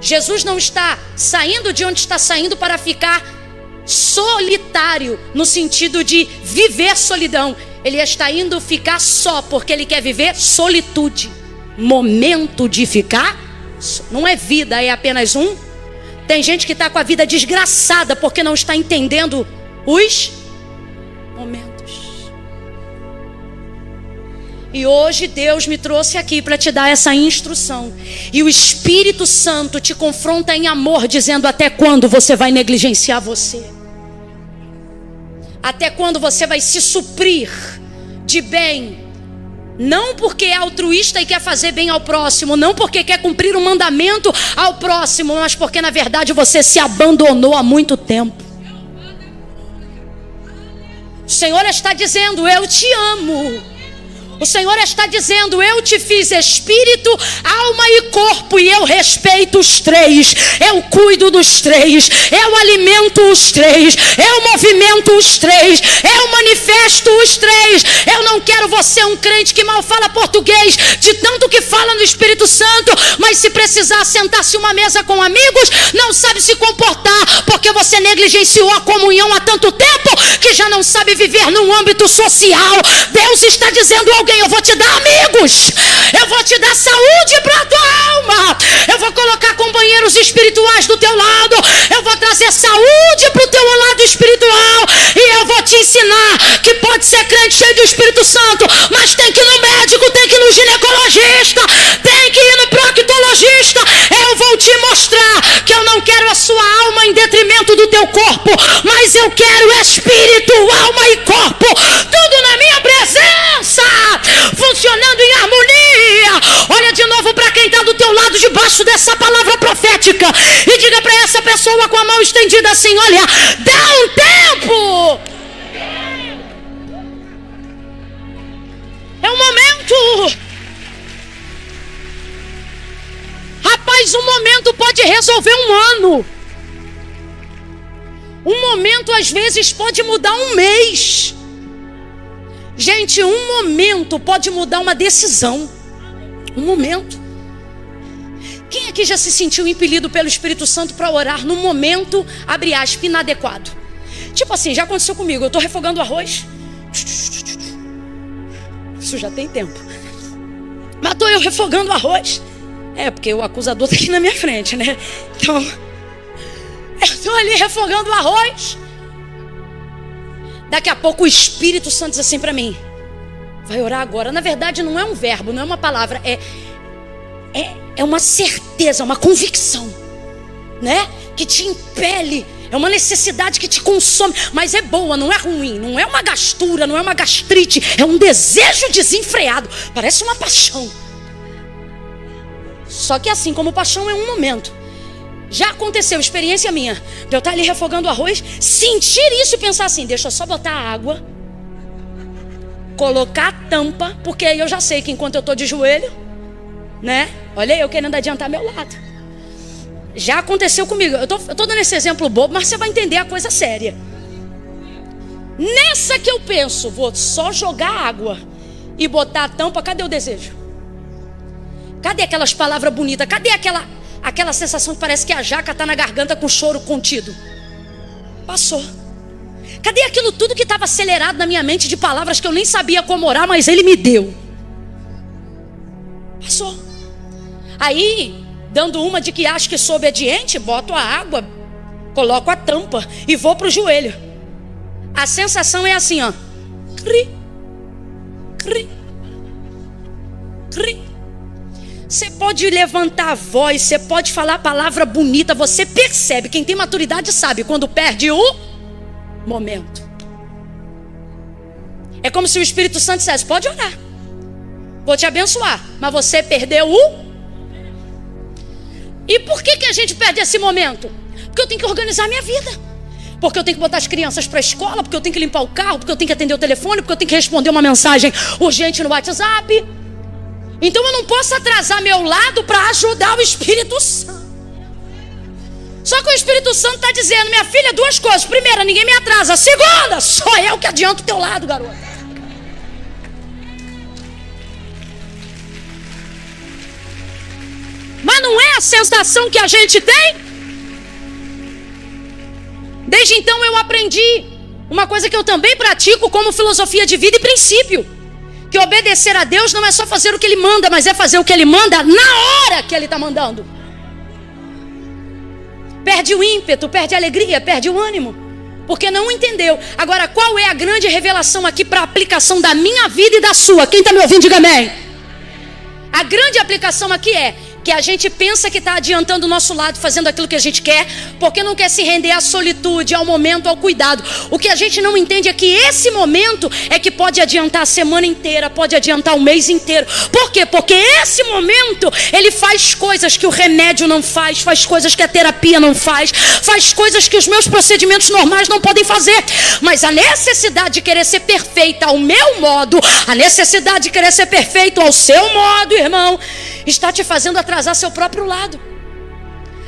S1: Jesus não está saindo de onde está saindo para ficar solitário, no sentido de viver solidão. Ele está indo ficar só, porque ele quer viver solitude. Momento de ficar só. Não é vida, é apenas um. Tem gente que está com a vida desgraçada porque não está entendendo os momentos. E hoje Deus me trouxe aqui para te dar essa instrução. E o Espírito Santo te confronta em amor, dizendo: até quando você vai negligenciar você? Até quando você vai se suprir de bem? Não porque é altruísta e quer fazer bem ao próximo, não porque quer cumprir um mandamento ao próximo, mas porque na verdade você se abandonou há muito tempo. O Senhor está dizendo: eu te amo. O Senhor está dizendo: eu te fiz espírito, alma e corpo, e eu respeito os três. Eu cuido dos três. Eu alimento os três. Eu movimento os três. Eu manifesto os três. Eu não quero você um crente que mal fala português, de tanto que fala no Espírito Santo, mas se precisar sentar-se uma mesa com amigos, não sabe se comportar, porque você negligenciou a comunhão há tanto tempo, que já não sabe viver num âmbito social. Deus está dizendo: alguém, eu vou te dar amigos, eu vou te dar saúde para a tua alma, eu vou colocar companheiros espirituais do teu lado, eu vou trazer saúde para o teu lado espiritual, e eu vou te ensinar que pode ser crente cheio do Espírito Santo, mas tem que ir no médico, tem que ir no ginecologista, tem que ir no proctologista. Eu vou te mostrar que eu não quero a sua alma em detrimento do teu corpo, mas eu quero espírito, alma e corpo, tudo na minha presença, funcionando em harmonia. Olha de novo para quem está do teu lado, debaixo dessa palavra profética, e diga para essa pessoa com a mão estendida assim: olha, dá um tempo. É um momento. Rapaz, um momento pode resolver um ano. Um momento às vezes pode mudar um mês. Gente, um momento pode mudar uma decisão. Um momento. Quem aqui já se sentiu impelido pelo Espírito Santo para orar num momento, abre aspas, inadequado? Tipo assim, já aconteceu comigo. Eu estou refogando arroz. Isso já tem tempo. Mas estou eu refogando o arroz. Porque o acusador está aqui na minha frente, né? Então, eu estou ali refogando o arroz. Daqui a pouco o Espírito Santo diz assim para mim: vai orar agora. Na verdade não é um verbo, não é uma palavra. É uma certeza, uma convicção, né? Que te impele. É uma necessidade que te consome. Mas é boa, não é ruim. Não é uma gastura, não é uma gastrite. É um desejo desenfreado. Parece uma paixão. Só que assim como paixão é um momento. Já aconteceu, experiência minha, de eu estar ali refogando o arroz, sentir isso e pensar assim: deixa eu só botar a água, colocar a tampa, porque aí eu já sei que enquanto eu estou de joelho, né? Olha aí, eu querendo adiantar meu lado. Já aconteceu comigo. Eu tô dando esse exemplo bobo, mas você vai entender a coisa séria. Nessa que eu penso, vou só jogar água e botar a tampa, cadê o desejo? Cadê aquelas palavras bonitas? Cadê aquela sensação que parece que a jaca está na garganta com choro contido? Passou. Cadê aquilo tudo que estava acelerado na minha mente de palavras que eu nem sabia como orar, mas Ele me deu? Passou. Aí, dando uma de que acho que sou obediente, boto a água, coloco a tampa e vou para o joelho. A sensação é assim, ó. Cri, cri, cri. Você pode levantar a voz, você pode falar a palavra bonita, você percebe, quem tem maturidade sabe quando perde o momento. É como se o Espírito Santo dissesse: pode orar, vou te abençoar, mas você perdeu o... E por que a gente perde esse momento? Porque eu tenho que organizar a minha vida, porque eu tenho que botar as crianças para a escola, porque eu tenho que limpar o carro, porque eu tenho que atender o telefone, porque eu tenho que responder uma mensagem urgente no WhatsApp. Então eu não posso atrasar meu lado para ajudar o Espírito Santo. Só que o Espírito Santo está dizendo: minha filha, duas coisas. Primeira, ninguém me atrasa. Segunda, só eu que adianto o teu lado, garota. Mas não é a sensação que a gente tem? Desde então eu aprendi uma coisa que eu também pratico como filosofia de vida e princípio: que obedecer a Deus não é só fazer o que Ele manda, mas é fazer o que Ele manda na hora que Ele está mandando. Perde o ímpeto, perde a alegria, perde o ânimo, porque não entendeu. Agora, qual é a grande revelação aqui para a aplicação da minha vida e da sua? Quem está me ouvindo, diga amém. A grande aplicação aqui é que a gente pensa que está adiantando o nosso lado, fazendo aquilo que a gente quer, porque não quer se render à solitude, ao momento, ao cuidado. O que a gente não entende é que esse momento é que pode adiantar a semana inteira, pode adiantar o mês inteiro. Por quê? Porque esse momento, ele faz coisas que o remédio não faz, faz coisas que a terapia não faz, faz coisas que os meus procedimentos normais não podem fazer. Mas a necessidade de querer ser perfeita ao meu modo, a necessidade de querer ser perfeito ao seu modo, irmão, está te fazendo atrasar seu próprio lado,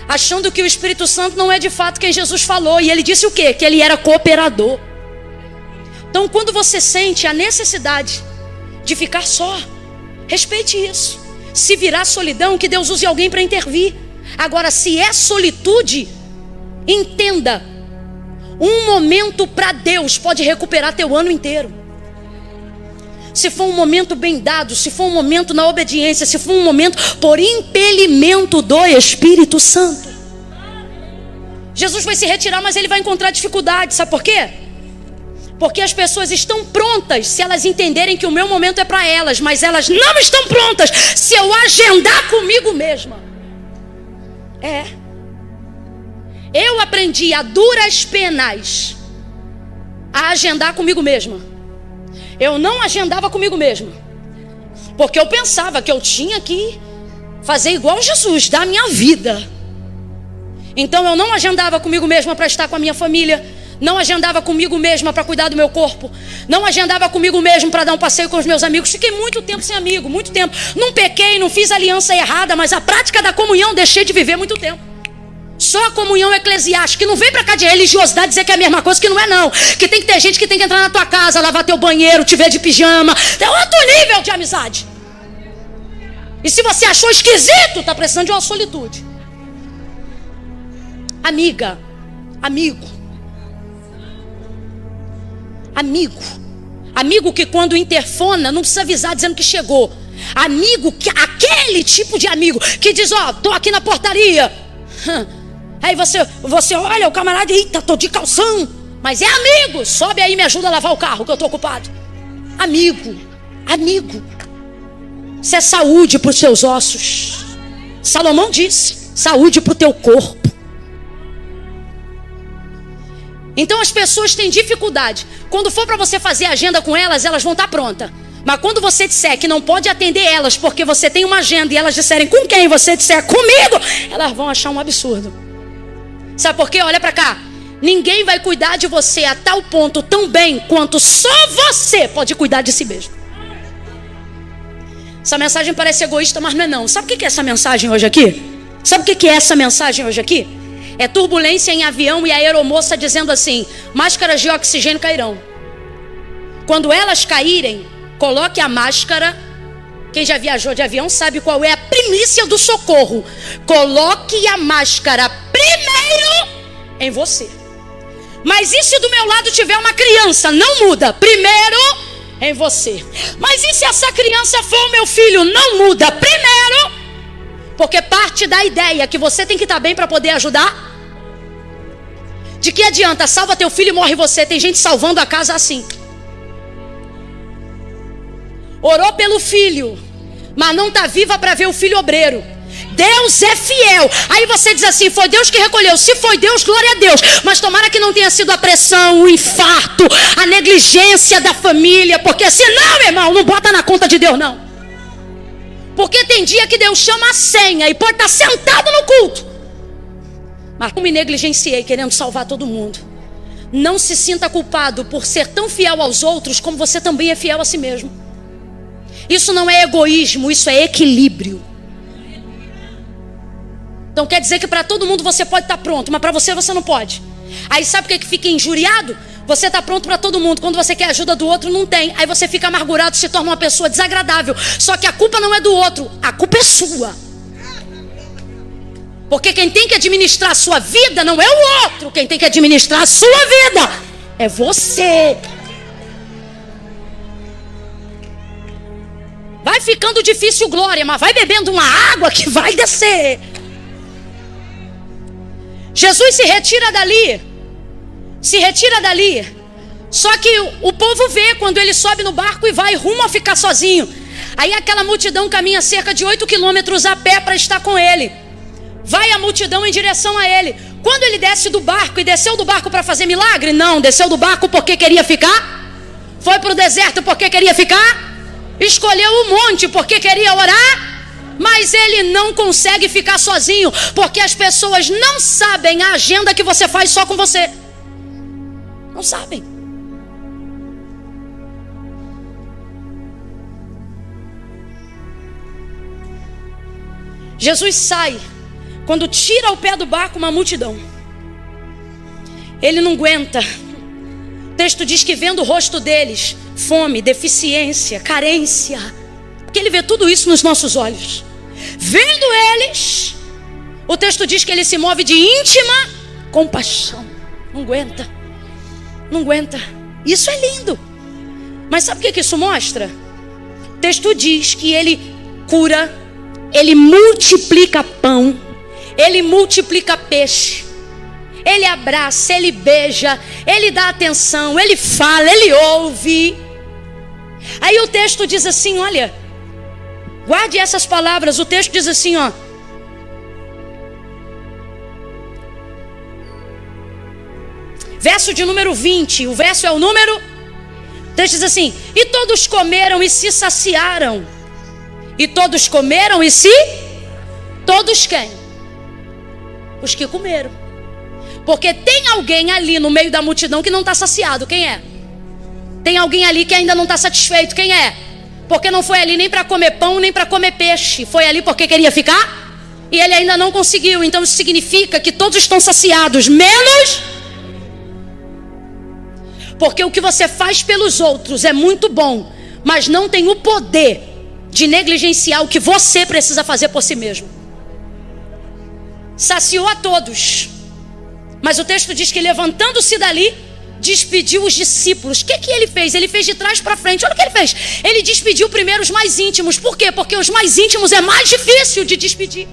S1: achando que o Espírito Santo não é de fato quem Jesus falou. E Ele disse o quê? Que Ele era cooperador. Então, quando você sente a necessidade de ficar só, respeite isso. Se virar solidão, que Deus use alguém para intervir. Agora, se é solitude, entenda: um momento para Deus pode recuperar teu ano inteiro. Se for um momento bem dado, se for um momento na obediência, se for um momento por impelimento do Espírito Santo. Jesus vai se retirar, mas Ele vai encontrar dificuldade. Sabe por quê? Porque as pessoas estão prontas se elas entenderem que o meu momento é para elas, mas elas não estão prontas se eu agendar comigo mesma. Eu aprendi a duras penas a agendar comigo mesma. Eu não agendava comigo mesma, porque eu pensava que eu tinha que fazer igual Jesus, dar a minha vida. Então eu não agendava comigo mesma para estar com a minha família, não agendava comigo mesma para cuidar do meu corpo, não agendava comigo mesmo para dar um passeio com os meus amigos. Fiquei muito tempo sem amigo, muito tempo. Não pequei, não fiz aliança errada, mas a prática da comunhão deixei de viver muito tempo. Só a comunhão eclesiástica, que não vem pra cá de religiosidade dizer que é a mesma coisa, que não é não. Que tem que ter gente que tem que entrar na tua casa, lavar teu banheiro, te ver de pijama. É outro nível de amizade. E se você achou esquisito, tá precisando de uma solitude. Amiga, amigo. Amigo que quando interfona não precisa avisar dizendo que chegou. Amigo, aquele tipo de amigo que diz, ó, tô aqui na portaria. Aí você olha o camarada, eita, tô de calção. Mas é amigo, sobe aí e me ajuda a lavar o carro que eu tô ocupado. Amigo. Isso é saúde para os seus ossos. Salomão disse, saúde para o teu corpo. Então as pessoas têm dificuldade. Quando for para você fazer agenda com elas, elas vão estar prontas. Mas quando você disser que não pode atender elas porque você tem uma agenda e elas disserem com quem, você disser comigo, elas vão achar um absurdo. Sabe por quê? Olha para cá. Ninguém vai cuidar de você a tal ponto tão bem quanto só você pode cuidar de si mesmo. Essa mensagem parece egoísta, mas não é não. Sabe o que é essa mensagem hoje aqui? Sabe o que é essa mensagem hoje aqui? É turbulência em avião e a aeromoça dizendo assim, máscaras de oxigênio cairão. Quando elas caírem, coloque a máscara. Quem já viajou de avião sabe qual é a primícia do socorro. Coloque a máscara primeiro em você. Mas e se do meu lado tiver uma criança? Não muda. Primeiro em você. Mas e se essa criança for o meu filho? Não muda. Primeiro. Porque parte da ideia que você tem que estar bem para poder ajudar. De que adianta? Salva teu filho e morre você. Tem gente salvando a casa assim. Orou pelo filho, mas não está viva para ver o filho obreiro. Deus é fiel. Aí você diz assim, foi Deus que recolheu. Se foi Deus, glória a Deus. Mas tomara que não tenha sido a pressão, o infarto, a negligência da família. Porque senão, meu irmão, não bota na conta de Deus não. Porque tem dia que Deus chama a senha e pode estar sentado no culto. Mas como me negligenciei querendo salvar todo mundo. Não se sinta culpado por ser tão fiel aos outros como você também é fiel a si mesmo. Isso não é egoísmo, isso é equilíbrio. Então quer dizer que para todo mundo você pode estar pronto, mas para você não pode. Aí sabe o que fica injuriado? Você está pronto para todo mundo. Quando você quer a ajuda do outro, não tem. Aí você fica amargurado, se torna uma pessoa desagradável. Só que a culpa não é do outro, a culpa é sua. Porque quem tem que administrar a sua vida não é o outro. Quem tem que administrar a sua vida é você. Vai ficando difícil, glória, mas vai bebendo uma água que vai descer. Jesus se retira dali. Só que o povo vê quando ele sobe no barco e vai rumo a ficar sozinho. Aí aquela multidão caminha cerca de 8 quilômetros a pé para estar com ele. Vai a multidão em direção a ele. Quando ele desce do barco, e desceu do barco para fazer milagre? Não, desceu do barco porque queria ficar. Foi para o deserto porque queria ficar. Escolheu o monte porque queria orar. Mas ele não consegue ficar sozinho, porque as pessoas não sabem a agenda que você faz só com você. Não sabem. Jesus sai. Quando tira o pé do barco, uma multidão. Ele não aguenta. O texto diz que vendo o rosto deles, fome, deficiência, carência, porque ele vê tudo isso nos nossos olhos. Vendo eles, o texto diz que ele se move de íntima compaixão. Não aguenta. Isso é lindo. Mas sabe o que isso mostra? O texto diz que ele cura, ele multiplica pão, ele multiplica peixe, ele abraça, ele beija, ele dá atenção, ele fala, ele ouve. Aí o texto diz assim, olha, guarde essas palavras. O texto diz assim, ó. Verso de número 20. O verso é o número. O texto diz assim: e todos comeram e se saciaram. E todos comeram e se. Todos quem? Os que comeram. Porque tem alguém ali no meio da multidão que não está saciado. Quem é? Tem alguém ali que ainda não está satisfeito. Quem é? Porque não foi ali nem para comer pão, nem para comer peixe. Foi ali porque queria ficar. E ele ainda não conseguiu. Então isso significa que todos estão saciados, menos. Porque o que você faz pelos outros é muito bom, mas não tem o poder de negligenciar o que você precisa fazer por si mesmo. Saciou a todos. Mas o texto diz que levantando-se dali, despediu os discípulos. O que ele fez? Ele fez de trás para frente. Olha o que ele fez. Ele despediu primeiro os mais íntimos. Por quê? Porque os mais íntimos é mais difícil de despedir.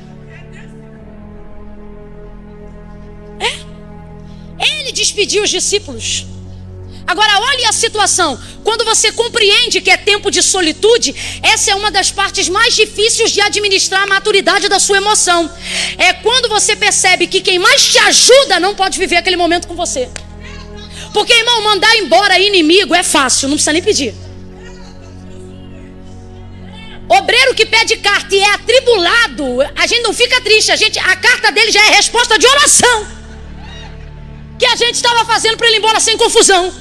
S1: Ele despediu os discípulos. Agora olhe a situação. Quando você compreende que é tempo de solitude, essa é uma das partes mais difíceis de administrar a maturidade da sua emoção. É quando você percebe que quem mais te ajuda não pode viver aquele momento com você. Porque, irmão, mandar embora inimigo é fácil, não precisa nem pedir. Obreiro que pede carta e é atribulado, a gente não fica triste, a carta dele já é resposta de oração que a gente estava fazendo para ele ir embora sem confusão.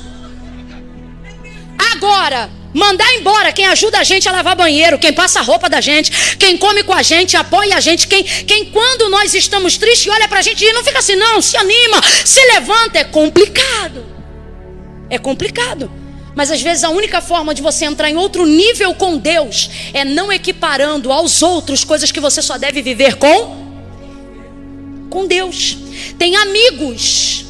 S1: Agora, mandar embora quem ajuda a gente a lavar banheiro, quem passa a roupa da gente, quem come com a gente, apoia a gente, quem quando nós estamos tristes olha pra gente e não fica assim, não, se anima, se levanta, é complicado. É complicado. Mas às vezes a única forma de você entrar em outro nível com Deus é não equiparando aos outros coisas que você só deve viver com Deus. Tem amigos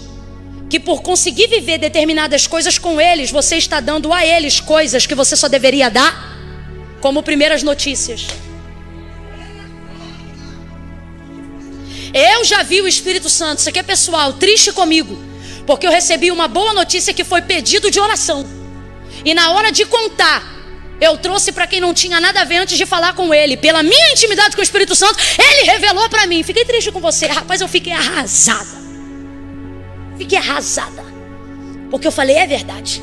S1: que por conseguir viver determinadas coisas com eles, você está dando a eles coisas que você só deveria dar como primeiras notícias. Eu já vi o Espírito Santo, isso aqui é pessoal, triste comigo, porque eu recebi uma boa notícia que foi pedido de oração. E na hora de contar, eu trouxe para quem não tinha nada a ver antes de falar com ele. Pela minha intimidade com o Espírito Santo, ele revelou para mim. Fiquei triste com você, rapaz, eu fiquei arrasada. Fiquei arrasada, porque eu falei, é verdade.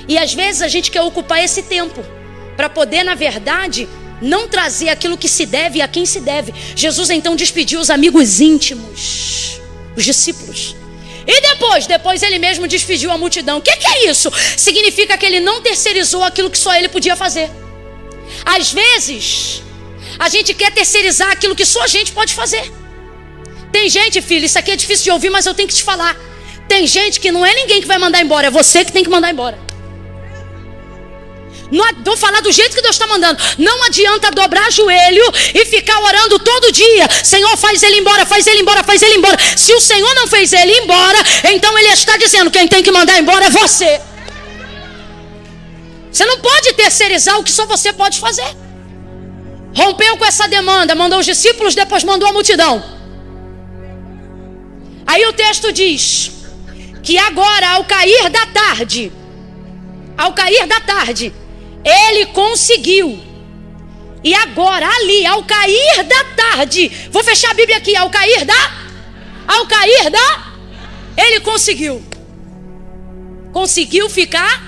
S1: E às vezes a gente quer ocupar esse tempo para poder, na verdade, não trazer aquilo que se deve e a quem se deve. Jesus então despediu os amigos íntimos, os discípulos. E depois ele mesmo despediu a multidão. O que é isso? Significa que ele não terceirizou aquilo que só ele podia fazer. Às vezes a gente quer terceirizar aquilo que só a gente pode fazer. Tem gente, filho, isso aqui é difícil de ouvir, mas eu tenho que te falar. Tem gente que não é ninguém que vai mandar embora, é você que tem que mandar embora. Não, vou falar do jeito que Deus está mandando. Não adianta dobrar joelho e ficar orando todo dia. Senhor, faz ele embora, faz ele embora, faz ele embora. Se o Senhor não fez ele embora, então ele está dizendo, quem tem que mandar embora é você. Você não pode terceirizar o que só você pode fazer. Rompeu com essa demanda, mandou os discípulos, depois mandou a multidão. Aí o texto diz que agora, ao cair da tarde, ele conseguiu. E agora, ali, ao cair da tarde, vou fechar a Bíblia aqui, ao cair da, ele conseguiu ficar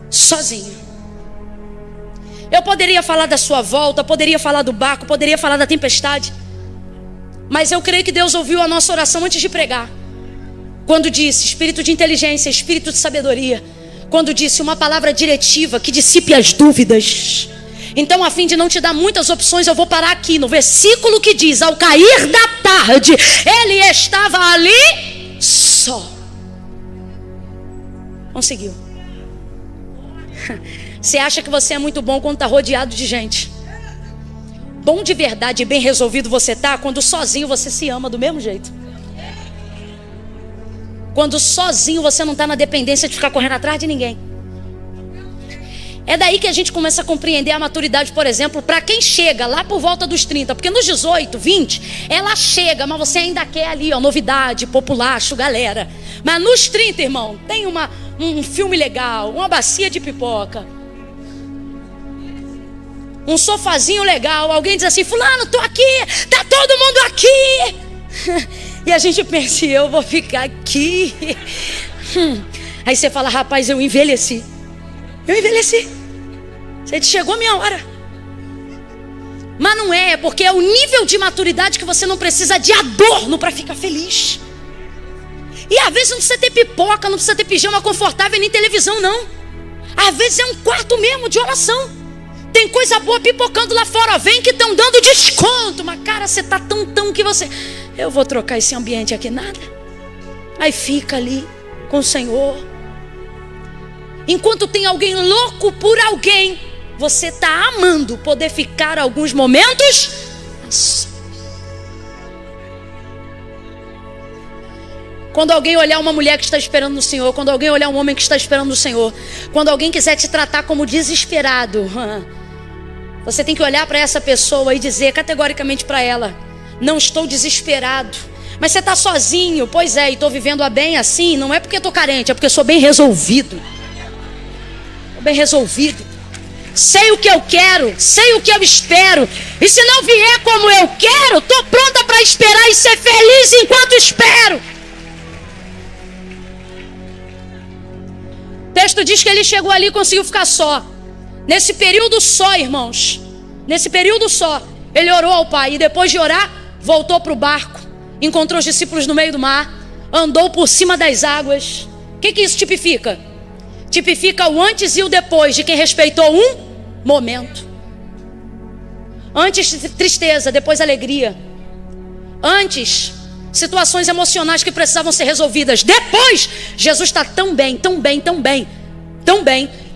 S1: sozinho. Eu poderia falar da sua volta, poderia falar do barco, poderia falar da tempestade, mas eu creio que Deus ouviu a nossa oração antes de pregar, quando disse espírito de inteligência, espírito de sabedoria, quando disse uma palavra diretiva que dissipe as dúvidas. Então, a fim de não te dar muitas opções, eu vou parar aqui no versículo que diz, ao cair da tarde, ele estava ali só. Conseguiu. Você acha que você é muito bom quando está rodeado de gente? Bom de verdade e bem resolvido você está quando sozinho você se ama do mesmo jeito. Quando sozinho você não está na dependência de ficar correndo atrás de ninguém. É daí que a gente começa a compreender a maturidade, por exemplo, para quem chega lá por volta dos 30. Porque nos 18, 20, ela chega, mas você ainda quer ali, ó, novidade, populacho, galera. Mas nos 30, irmão, tem um filme legal, uma bacia de pipoca, um sofazinho legal. Alguém diz assim, fulano, tô aqui, tá todo mundo aqui. E a gente pensa, eu vou ficar aqui. Aí você fala, rapaz, eu envelheci. Você chegou a minha hora. Mas não é, porque é o nível de maturidade que você não precisa de adorno para ficar feliz. E às vezes não precisa ter pipoca, não precisa ter pijama confortável nem televisão, não. Às vezes é um quarto mesmo de oração. Tem coisa boa pipocando lá fora. Vem que estão dando desconto. Mas cara, você tá tão que você... Eu vou trocar esse ambiente aqui, nada. Aí fica ali com o Senhor. Enquanto tem alguém louco por alguém, você está amando poder ficar alguns momentos. Quando alguém olhar uma mulher que está esperando no Senhor, quando alguém olhar um homem que está esperando no Senhor, quando alguém quiser te tratar como desesperado, você tem que olhar para essa pessoa e dizer categoricamente para ela: não estou desesperado. Mas você está sozinho? Pois é, e estou vivendo a bem assim. Não é porque estou carente, é porque sou bem resolvido. Estou bem resolvido. Sei o que eu quero, sei o que eu espero. E se não vier como eu quero, estou pronta para esperar e ser feliz enquanto espero. O texto diz que ele chegou ali e conseguiu ficar só. Nesse período só, irmãos, nesse período só, ele orou ao Pai. E depois de orar, voltou para o barco, encontrou os discípulos no meio do mar, andou por cima das águas. O que isso tipifica? Tipifica o antes e o depois de quem respeitou um momento. Antes tristeza, depois alegria. Antes situações emocionais que precisavam ser resolvidas. Depois, Jesus está tão bem,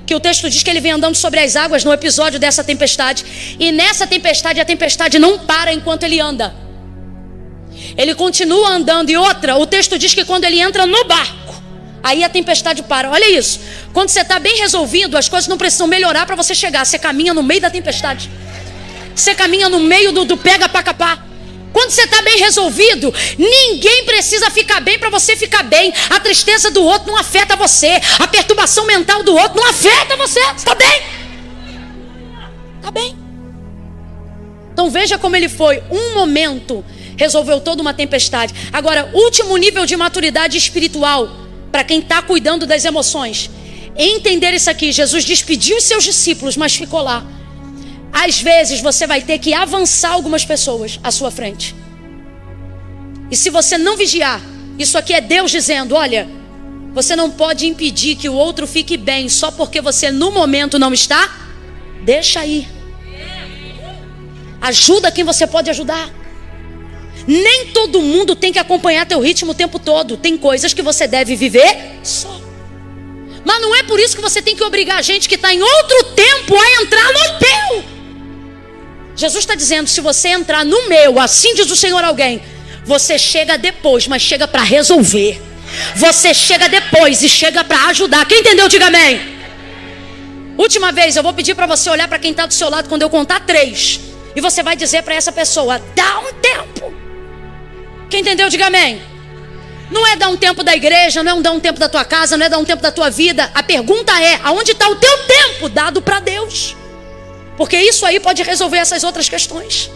S1: que o texto diz que ele vem andando sobre as águas no episódio dessa tempestade. E nessa tempestade, a tempestade não para enquanto ele anda. Ele continua andando. E outra, o texto diz que quando ele entra no barco, aí a tempestade para. Olha isso. Quando você está bem resolvido, as coisas não precisam melhorar para você chegar. Você caminha no meio da tempestade. Você caminha no meio do pega pra capá. Quando você está bem resolvido, ninguém precisa ficar bem para você ficar bem. A tristeza do outro não afeta você. A perturbação mental do outro não afeta você. Você está bem? Está bem. Então veja como ele foi. Um momento resolveu toda uma tempestade. Agora, último nível de maturidade espiritual para quem está cuidando das emoções. Entender isso aqui. Jesus despediu os seus discípulos, mas ficou lá. Às vezes você vai ter que avançar algumas pessoas à sua frente. E se você não vigiar, isso aqui é Deus dizendo: olha, você não pode impedir que o outro fique bem só porque você no momento não está. Deixa aí. Ajuda quem você pode ajudar. Nem todo mundo tem que acompanhar teu ritmo o tempo todo. Tem coisas que você deve viver só. Mas não é por isso que você tem que obrigar a gente que está em outro tempo a entrar no teu. Jesus está dizendo: se você entrar no meu, assim diz o Senhor alguém, você chega depois, mas chega para resolver. Você chega depois e chega para ajudar. Quem entendeu, diga amém. Última vez, eu vou pedir para você olhar para quem está do seu lado quando eu contar 3. E você vai dizer para essa pessoa: dá um tempo. Quem entendeu, diga amém. Não é dar um tempo da igreja, não é dar um tempo da tua casa, não é dar um tempo da tua vida. A pergunta é: aonde está o teu tempo dado para Deus? Porque isso aí pode resolver essas outras questões.